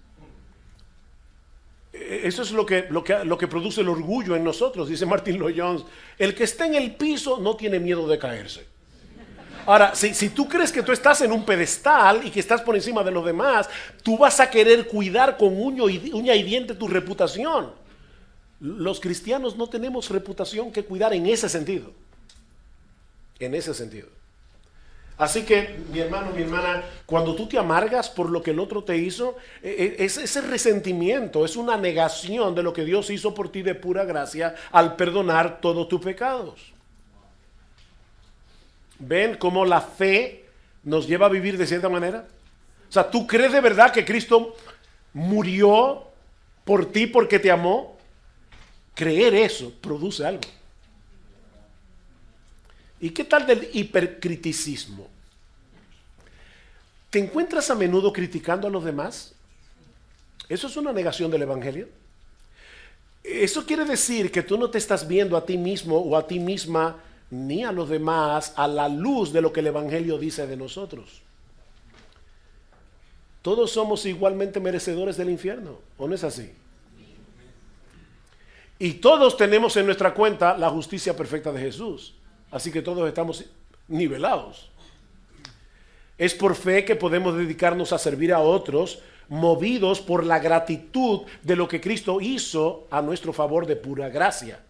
Eso es lo que produce el orgullo en nosotros, dice Martin Lloyd-Jones. El que está en el piso no tiene miedo de caerse. Ahora, si tú crees que tú estás en un pedestal y que estás por encima de los demás, tú vas a querer cuidar con uña y diente tu reputación. Los cristianos no tenemos reputación que cuidar en ese sentido. En ese sentido. Así que, mi hermano, mi hermana, cuando tú te amargas por lo que el otro te hizo, ese resentimiento es una negación de lo que Dios hizo por ti de pura gracia al perdonar todos tus pecados. ¿Ven cómo la fe nos lleva a vivir de cierta manera? O sea, ¿tú crees de verdad que Cristo murió por ti porque te amó? Creer eso produce algo. ¿Y qué tal del hipercriticismo? ¿Te encuentras a menudo criticando a los demás? ¿Eso es una negación del Evangelio? Eso quiere decir que tú no te estás viendo a ti mismo o a ti misma ni a los demás a la luz de lo que el Evangelio dice de nosotros. Todos somos igualmente merecedores del infierno, ¿o no es así? Y todos tenemos en nuestra cuenta la justicia perfecta de Jesús. Así que todos estamos nivelados. Es por fe que podemos dedicarnos a servir a otros, movidos por la gratitud de lo que Cristo hizo a nuestro favor de pura gracia.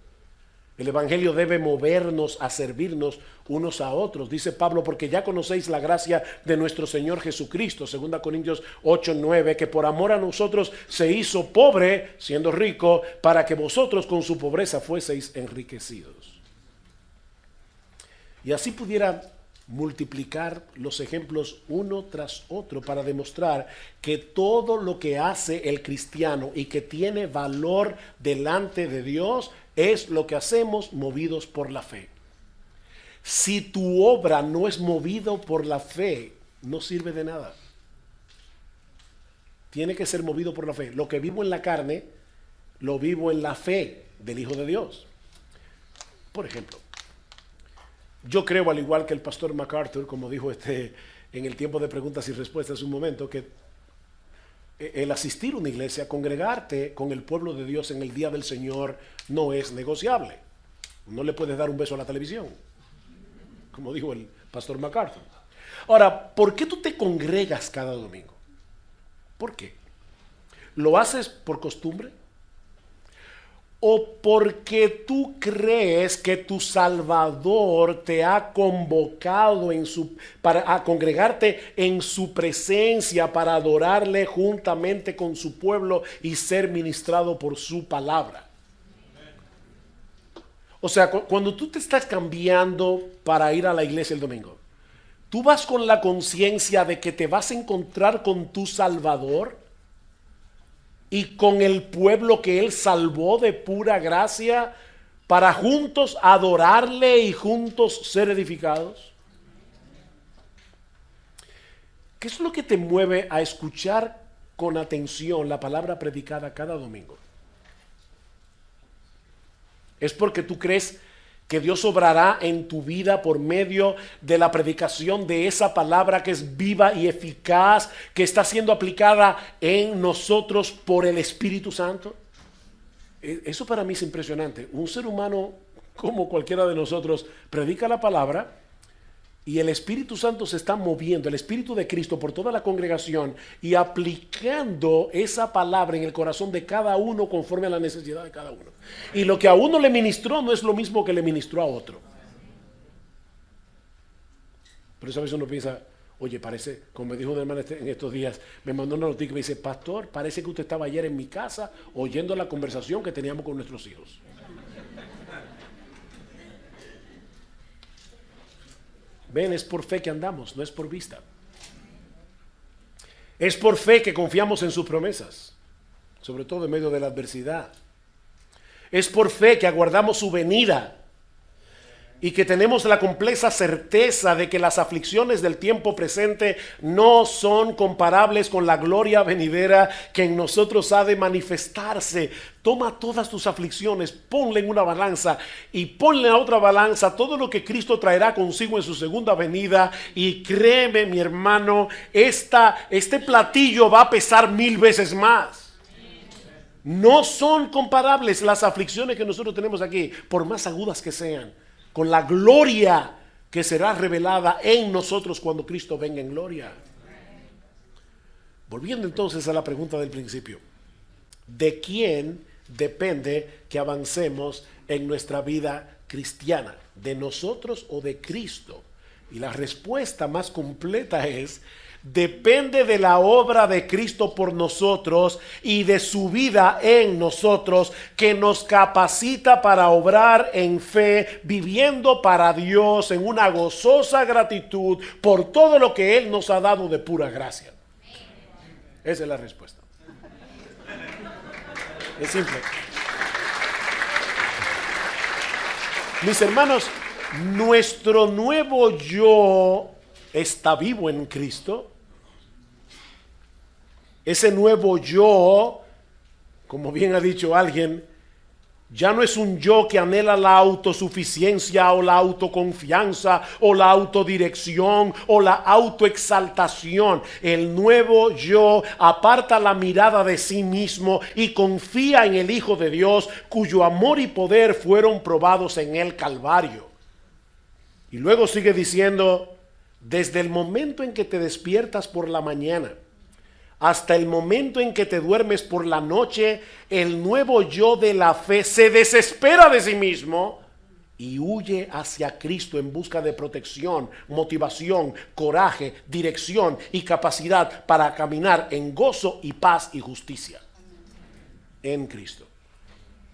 El Evangelio debe movernos a servirnos unos a otros. Dice Pablo, porque ya conocéis la gracia de nuestro Señor Jesucristo, 2 Corintios 8:9, que por amor a nosotros se hizo pobre, siendo rico, para que vosotros con su pobreza fueseis enriquecidos. Y así pudiera multiplicar los ejemplos uno tras otro para demostrar que todo lo que hace el cristiano y que tiene valor delante de Dios es lo que hacemos movidos por la fe. Si tu obra no es movido por la fe, no sirve de nada. Tiene que ser movido por la fe. Lo que vivo en la carne, lo vivo en la fe del Hijo de Dios. Por ejemplo, yo creo, al igual que el pastor MacArthur, como dijo en el tiempo de preguntas y respuestas hace un momento, que el asistir a una iglesia, congregarte con el pueblo de Dios en el día del Señor no es negociable. No le puedes dar un beso a la televisión, como dijo el pastor MacArthur. Ahora, ¿por qué tú te congregas cada domingo? ¿Por qué? ¿Lo haces por costumbre? ¿O porque tú crees que tu Salvador te ha convocado para congregarte en su presencia para adorarle juntamente con su pueblo y ser ministrado por su palabra? O sea, cuando tú te estás cambiando para ir a la iglesia el domingo, ¿tú vas con la conciencia de que te vas a encontrar con tu Salvador y con el pueblo que Él salvó de pura gracia para juntos adorarle y juntos ser edificados? ¿Qué es lo que te mueve a escuchar con atención la palabra predicada cada domingo? ¿Es porque tú crees que Dios obrará en tu vida por medio de la predicación de esa palabra que es viva y eficaz, que está siendo aplicada en nosotros por el Espíritu Santo? Eso para mí es impresionante. Un ser humano como cualquiera de nosotros predica la palabra y el Espíritu Santo se está moviendo, el Espíritu de Cristo, por toda la congregación y aplicando esa palabra en el corazón de cada uno conforme a la necesidad de cada uno. Y lo que a uno le ministró no es lo mismo que le ministró a otro. Por eso a veces uno piensa, oye, parece, como me dijo una hermana en estos días, me mandó una noticia y me dice, pastor, parece que usted estaba ayer en mi casa oyendo la conversación que teníamos con nuestros hijos. Ven, es por fe que andamos, no es por vista. Es por fe que confiamos en sus promesas, sobre todo en medio de la adversidad. Es por fe que aguardamos su venida y que tenemos la compleja certeza de que las aflicciones del tiempo presente no son comparables con la gloria venidera que en nosotros ha de manifestarse. Toma todas tus aflicciones, ponle en una balanza y ponle en otra balanza todo lo que Cristo traerá consigo en su segunda venida, y créeme, mi hermano, este platillo va a pesar 1000 veces más. No son comparables las aflicciones que nosotros tenemos aquí, por más agudas que sean, con la gloria que será revelada en nosotros cuando Cristo venga en gloria. Volviendo entonces a la pregunta del principio, ¿de quién depende que avancemos en nuestra vida cristiana? ¿De nosotros o de Cristo? Y la respuesta más completa es: depende de la obra de Cristo por nosotros y de su vida en nosotros, que nos capacita para obrar en fe, viviendo para Dios en una gozosa gratitud por todo lo que Él nos ha dado de pura gracia. Esa es la respuesta. Es simple. Mis hermanos, Nuestro nuevo yo está vivo en Cristo. Ese nuevo yo, como bien ha dicho alguien, ya no es un yo que anhela la autosuficiencia o la autoconfianza o la autodirección o la autoexaltación. El nuevo yo aparta la mirada de sí mismo y confía en el Hijo de Dios, cuyo amor y poder fueron probados en el Calvario. Y luego sigue diciendo, desde el momento en que te despiertas por la mañana hasta el momento en que te duermes por la noche, el nuevo yo de la fe se desespera de sí mismo y huye hacia Cristo en busca de protección, motivación, coraje, dirección y capacidad para caminar en gozo y paz y justicia en Cristo,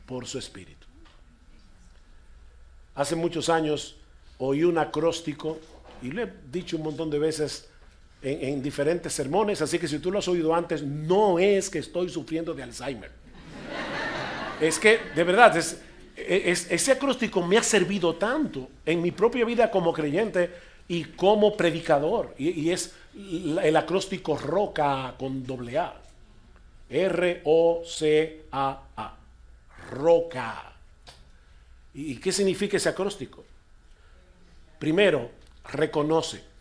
por su Espíritu. Hace muchos años oí un acróstico, y lo he dicho un montón de veces en diferentes sermones, así que si tú lo has oído antes, no es que estoy sufriendo de Alzheimer. Es que, de verdad, ese acróstico me ha servido tanto en mi propia vida como creyente y como predicador. Y es el acróstico ROCA con doble A. ROCAA. ROCA. ¿Y qué significa ese acróstico? Primero, reconoce.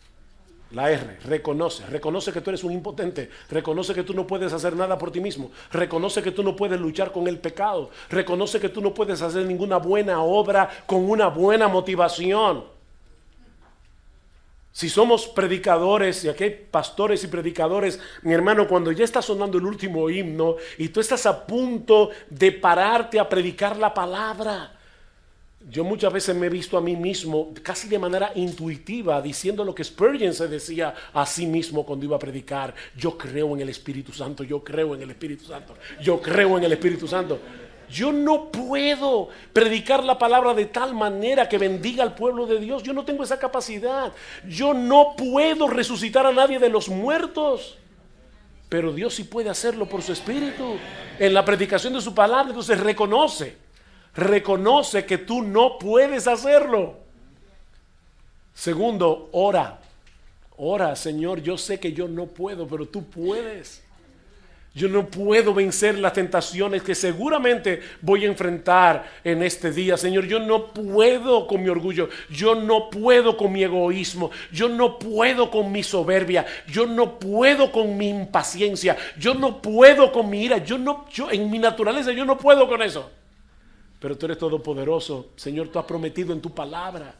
La R, reconoce que tú eres un impotente, reconoce que tú no puedes hacer nada por ti mismo, reconoce que tú no puedes luchar con el pecado, reconoce que tú no puedes hacer ninguna buena obra con una buena motivación. Si somos predicadores, y aquí hay pastores y predicadores, mi hermano, cuando ya está sonando el último himno y tú estás a punto de pararte a predicar la palabra, yo muchas veces me he visto a mí mismo casi de manera intuitiva diciendo lo que Spurgeon se decía a sí mismo cuando iba a predicar: yo creo en el Espíritu Santo, yo creo en el Espíritu Santo, yo creo en el Espíritu Santo. Yo no puedo predicar la palabra de tal manera que bendiga al pueblo de Dios. Yo no tengo esa capacidad. Yo no puedo resucitar a nadie de los muertos, pero Dios sí puede hacerlo por su Espíritu en la predicación de su palabra. Entonces reconoce que tú no puedes hacerlo. Segundo, ora, Señor, yo sé que yo no puedo, pero tú puedes. Yo no puedo vencer las tentaciones que seguramente voy a enfrentar en este día. Señor, yo no puedo con mi orgullo, yo no puedo con mi egoísmo, yo no puedo con mi soberbia, yo no puedo con mi impaciencia, yo no puedo con mi ira, yo en mi naturaleza yo no puedo con eso. Pero tú eres todopoderoso, Señor, tú has prometido en tu palabra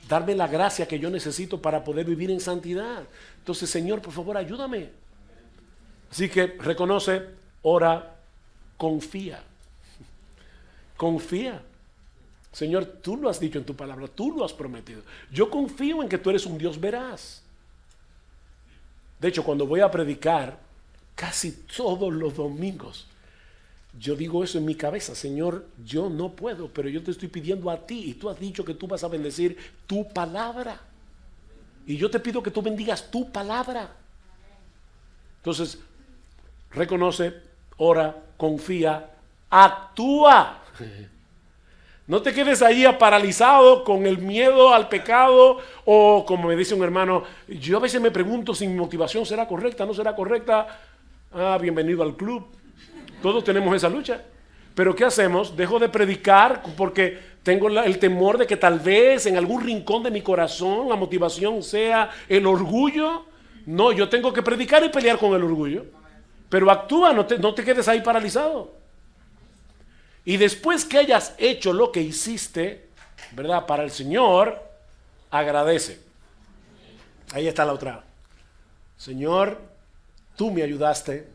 darme la gracia que yo necesito para poder vivir en santidad. Entonces, Señor, por favor, ayúdame. Así que reconoce, ora, confía. Confía. Señor, tú lo has dicho en tu palabra, tú lo has prometido. Yo confío en que tú eres un Dios veraz. De hecho, cuando voy a predicar, casi todos los domingos, yo digo eso en mi cabeza: Señor, yo no puedo, pero yo te estoy pidiendo a ti, y tú has dicho que tú vas a bendecir tu palabra. Y yo te pido que tú bendigas tu palabra. Entonces, reconoce, ora, confía, actúa. No te quedes ahí paralizado con el miedo al pecado, o como me dice un hermano, yo a veces me pregunto si mi motivación será correcta, no será correcta. Bienvenido al club. Todos tenemos esa lucha. Pero ¿qué hacemos? Dejo de predicar porque tengo el temor de que tal vez en algún rincón de mi corazón la motivación sea el orgullo. No, yo tengo que predicar y pelear con el orgullo. Pero actúa, no te quedes ahí paralizado. Y después que hayas hecho lo que hiciste, ¿verdad?, para el Señor, agradece. Ahí está la otra. Señor, tú me ayudaste.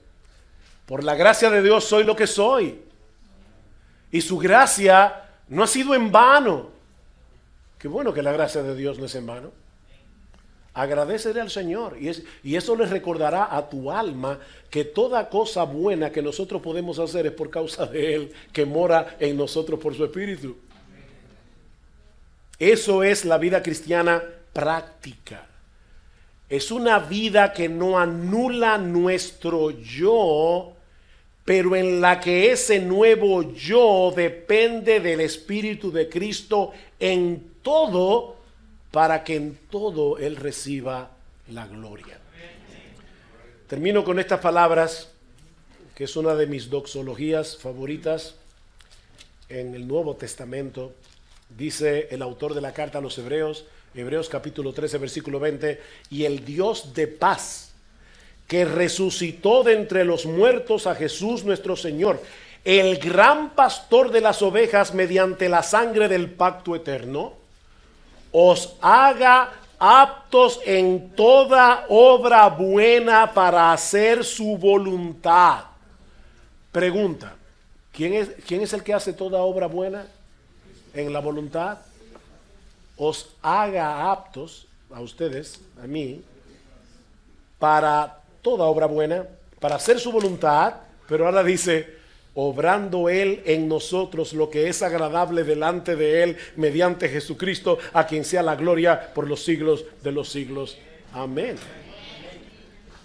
Por la gracia de Dios soy lo que soy. Y su gracia no ha sido en vano. Qué bueno que la gracia de Dios no es en vano. Agradecele al Señor, y eso le recordará a tu alma que toda cosa buena que nosotros podemos hacer es por causa de Él, que mora en nosotros por su Espíritu. Eso es la vida cristiana práctica. Es una vida que no anula nuestro yo, pero en la que ese nuevo yo depende del Espíritu de Cristo en todo para que en todo Él reciba la gloria. Termino con estas palabras, que es una de mis doxologías favoritas en el Nuevo Testamento. Dice el autor de la carta a los Hebreos, Hebreos capítulo 13, versículo 20, y el Dios de paz, que resucitó de entre los muertos a Jesús nuestro Señor, el gran pastor de las ovejas, mediante la sangre del pacto eterno, os haga aptos en toda obra buena para hacer su voluntad. Pregunta, ¿quién es el que hace toda obra buena en la voluntad? Os haga aptos a ustedes, a mí, para toda obra buena, para hacer su voluntad, pero ahora dice, obrando Él en nosotros lo que es agradable delante de Él, mediante Jesucristo, a quien sea la gloria por los siglos de los siglos. Amén.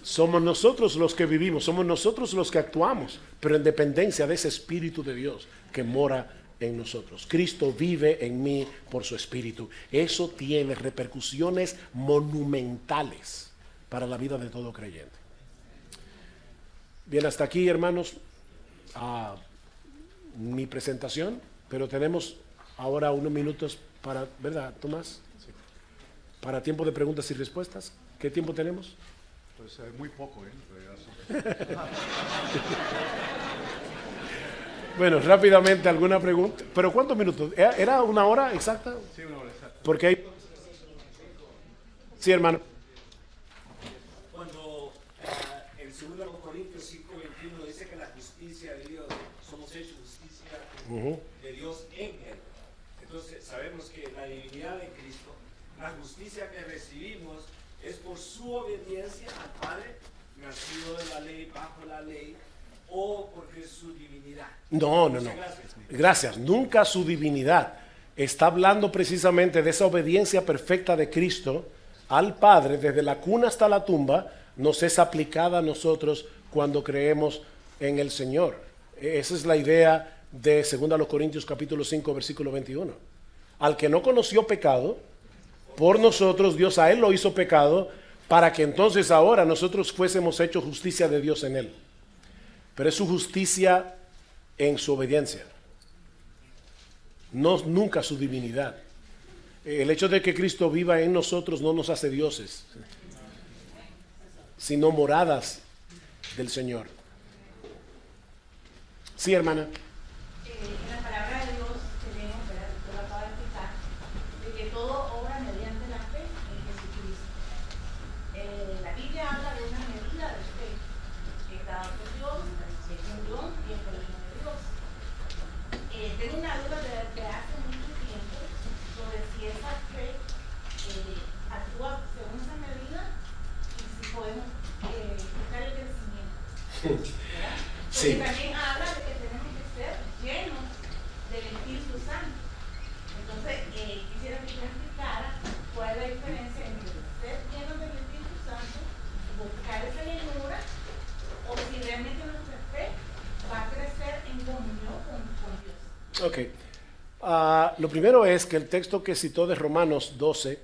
Somos nosotros los que vivimos, somos nosotros los que actuamos, pero en dependencia de ese Espíritu de Dios que mora en nosotros. Cristo vive en mí por su Espíritu. Eso tiene repercusiones monumentales para la vida de todo creyente. Bien, hasta aquí, hermanos, mi presentación, pero tenemos ahora unos minutos para, ¿verdad, Tomás? Sí. Para tiempo de preguntas y respuestas. ¿Qué tiempo tenemos? Pues muy poco, ¿eh? Bueno, rápidamente alguna pregunta. ¿Pero cuántos minutos? ¿Era una hora exacta? Sí, una hora exacta. Porque hay... Sí, hermano. Cuando en 2 Corintios 5:21 dice que la justicia de Dios, somos hechos justicia de Dios en Él. Entonces sabemos que la divinidad de Cristo, la justicia que recibimos es por su obediencia al Padre, nacido de la ley, bajo la ley, o porque es su divinidad. No. Gracias. Nunca su divinidad. Está hablando precisamente de esa obediencia perfecta de Cristo al Padre, desde la cuna hasta la tumba, nos es aplicada a nosotros cuando creemos en el Señor. Esa es la idea de 2 Corintios capítulo 5, versículo 21. Al que no conoció pecado, por nosotros Dios a él lo hizo pecado, para que entonces ahora nosotros fuésemos hechos justicia de Dios en él. Pero es su justicia en su obediencia, no nunca su divinidad. El hecho de que Cristo viva en nosotros no nos hace dioses, sino moradas del Señor. Sí, hermana. En la palabra de Dios tenemos, ¿verdad? Usted lo acaba de explicar, de que todo obra mediante la fe en Jesucristo. La Biblia habla de una medida de fe que es dada por Dios, es un don y es por el don de Dios. Tengo una duda de hace mucho tiempo sobre si esa fe actúa según esa medida y si podemos buscar el crecimiento, ¿verdad? Porque Sí. también habla de que tenemos que ser llenos del Espíritu Santo. Entonces, quisiera que usted explicara cuál es la diferencia entre ser llenos del Espíritu Santo, buscar esa llenura, o si realmente nuestra fe va a crecer en comunión con Dios. Ok. Lo primero es que el texto que citó de Romanos 12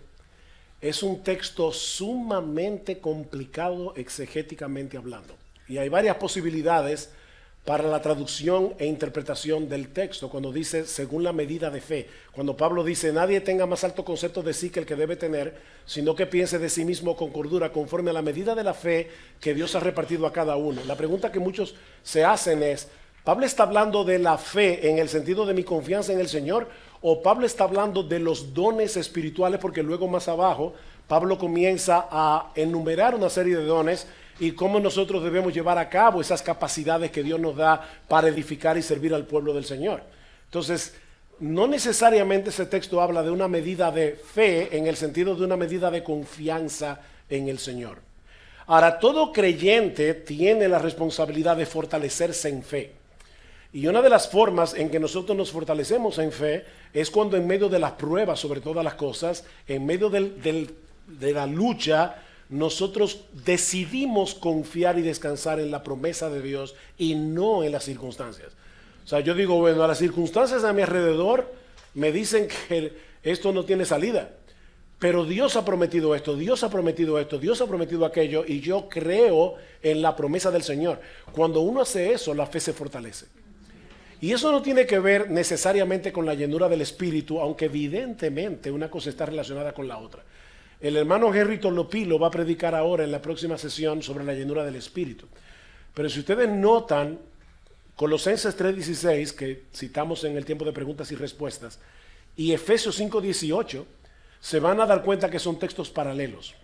es un texto sumamente complicado exegéticamente hablando. Y hay varias posibilidades para la traducción e interpretación del texto cuando dice según la medida de fe. Cuando Pablo dice nadie tenga más alto concepto de sí que el que debe tener, sino que piense de sí mismo con cordura conforme a la medida de la fe que Dios ha repartido a cada uno. La pregunta que muchos se hacen es, ¿Pablo está hablando de la fe en el sentido de mi confianza en el Señor? ¿O Pablo está hablando de los dones espirituales? Porque luego más abajo Pablo comienza a enumerar una serie de dones y cómo nosotros debemos llevar a cabo esas capacidades que Dios nos da para edificar y servir al pueblo del Señor. Entonces, no necesariamente ese texto habla de una medida de fe en el sentido de una medida de confianza en el Señor. Ahora, todo creyente tiene la responsabilidad de fortalecerse en fe. Y una de las formas en que nosotros nos fortalecemos en fe es cuando en medio de las pruebas, sobre todas las cosas, en medio de la lucha, nosotros decidimos confiar y descansar en la promesa de Dios y no en las circunstancias. O sea, yo digo, bueno, a las circunstancias a mi alrededor me dicen que esto no tiene salida. Pero Dios ha prometido esto, Dios ha prometido esto, Dios ha prometido aquello, y yo creo en la promesa del Señor. Cuando uno hace eso, la fe se fortalece. Y eso no tiene que ver necesariamente con la llenura del Espíritu, aunque evidentemente una cosa está relacionada con la otra. El hermano Henry Tolopilo va a predicar ahora en la próxima sesión sobre la llenura del Espíritu. Pero si ustedes notan, Colosenses 3:16, que citamos en el tiempo de preguntas y respuestas, y Efesios 5:18, se van a dar cuenta que son textos paralelos.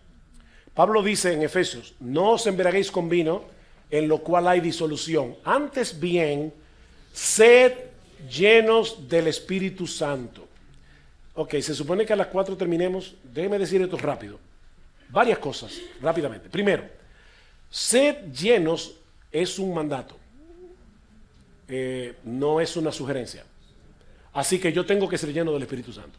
Pablo dice en Efesios: no os embriaguéis con vino, en lo cual hay disolución. Antes bien, sed llenos del Espíritu Santo. Ok, se supone que a las 4 terminemos. Déjeme decir esto rápido. Varias cosas, rápidamente. Primero, sed llenos es un mandato. No es una sugerencia. Así que yo tengo que ser lleno del Espíritu Santo.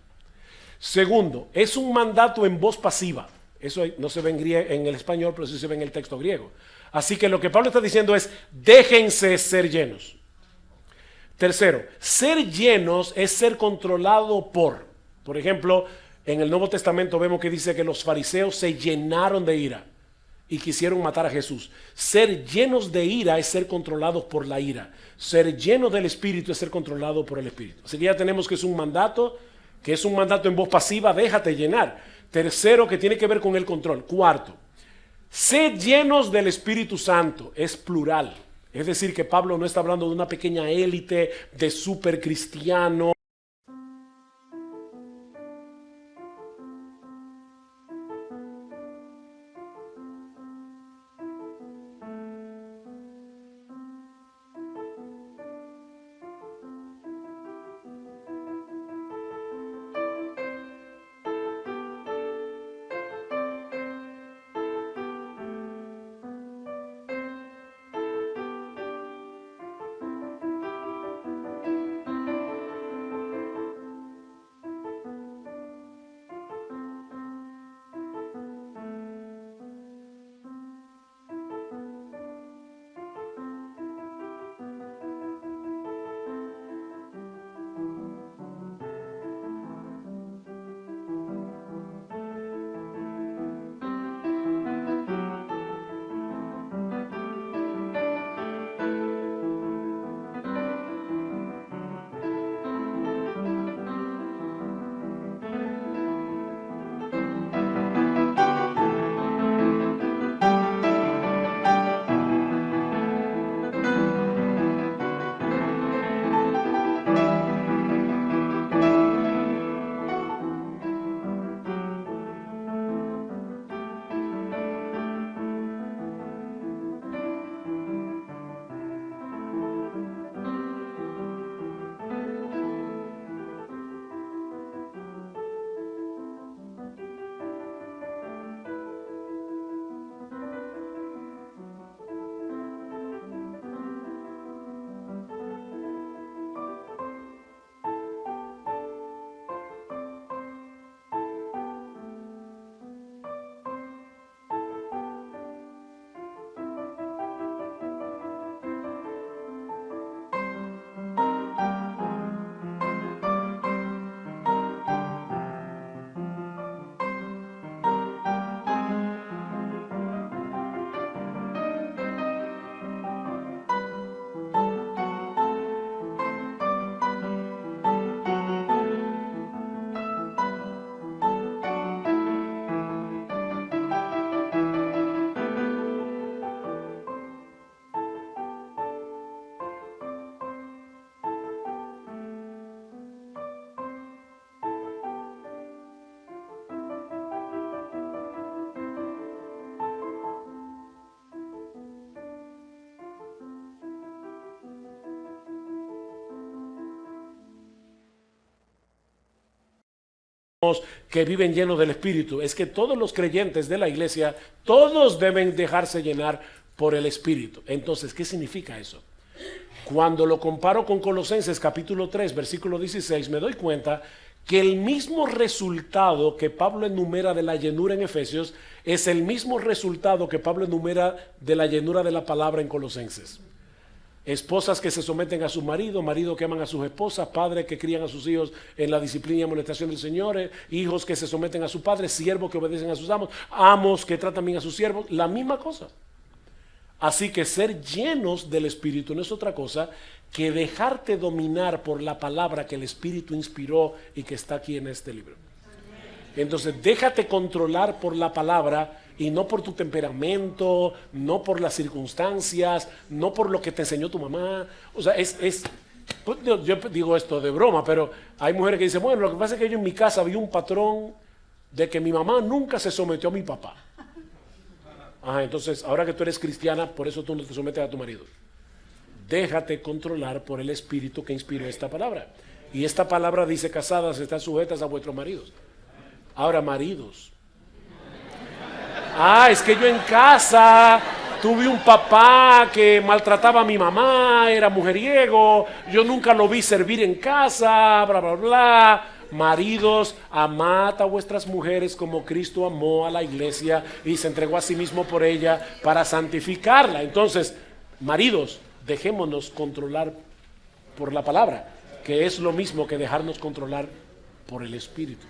Segundo, es un mandato en voz pasiva. Eso no se ve en el español, pero sí se ve en el texto griego. Así que lo que Pablo está diciendo es: déjense ser llenos. Tercero, ser llenos es ser controlado por. Por ejemplo, en el Nuevo Testamento vemos que dice que los fariseos se llenaron de ira y quisieron matar a Jesús. Ser llenos de ira es ser controlados por la ira. Ser llenos del Espíritu es ser controlado por el Espíritu. Así que ya tenemos que es un mandato en voz pasiva: déjate llenar. Tercero, que tiene que ver con el control. Cuarto, sed llenos del Espíritu Santo, es plural. Es decir, que Pablo no está hablando de una pequeña élite de super cristianos. Que viven llenos del Espíritu. Es que todos los creyentes de la iglesia, todos deben dejarse llenar por el Espíritu. Entonces, ¿qué significa eso? Cuando lo comparo con Colosenses capítulo 3, versículo 16, me doy cuenta que el mismo resultado que Pablo enumera de la llenura en Efesios es el mismo resultado que Pablo enumera de la llenura de la palabra en Colosenses. esposas que se someten a su marido, maridos que aman a sus esposas, padres que crían a sus hijos en la disciplina y amonestación del Señor, hijos que se someten a su padre, siervos que obedecen a sus amos, amos que tratan bien a sus siervos, la misma cosa. Así que ser llenos del Espíritu no es otra cosa que dejarte dominar por la palabra que el Espíritu inspiró y que está aquí en este libro. Entonces déjate controlar por la palabra y no por tu temperamento, no por las circunstancias, no por lo que te enseñó tu mamá. O sea, pues, yo digo esto de broma, pero hay mujeres que dicen, bueno, lo que pasa es que yo en mi casa vi un patrón de que mi mamá nunca se sometió a mi papá. Ajá, entonces, ahora que tú eres cristiana, por eso tú no te sometes a tu marido. Déjate controlar por el Espíritu que inspiró esta palabra. Y esta palabra dice, casadas, están sujetas a vuestros maridos. Ahora, maridos. Es que yo en casa tuve un papá que maltrataba a mi mamá, era mujeriego, yo nunca lo vi servir en casa, bla, bla, bla. Maridos, amad a vuestras mujeres como Cristo amó a la iglesia y se entregó a sí mismo por ella para santificarla. Entonces, maridos, dejémonos controlar por la palabra, que es lo mismo que dejarnos controlar por el Espíritu.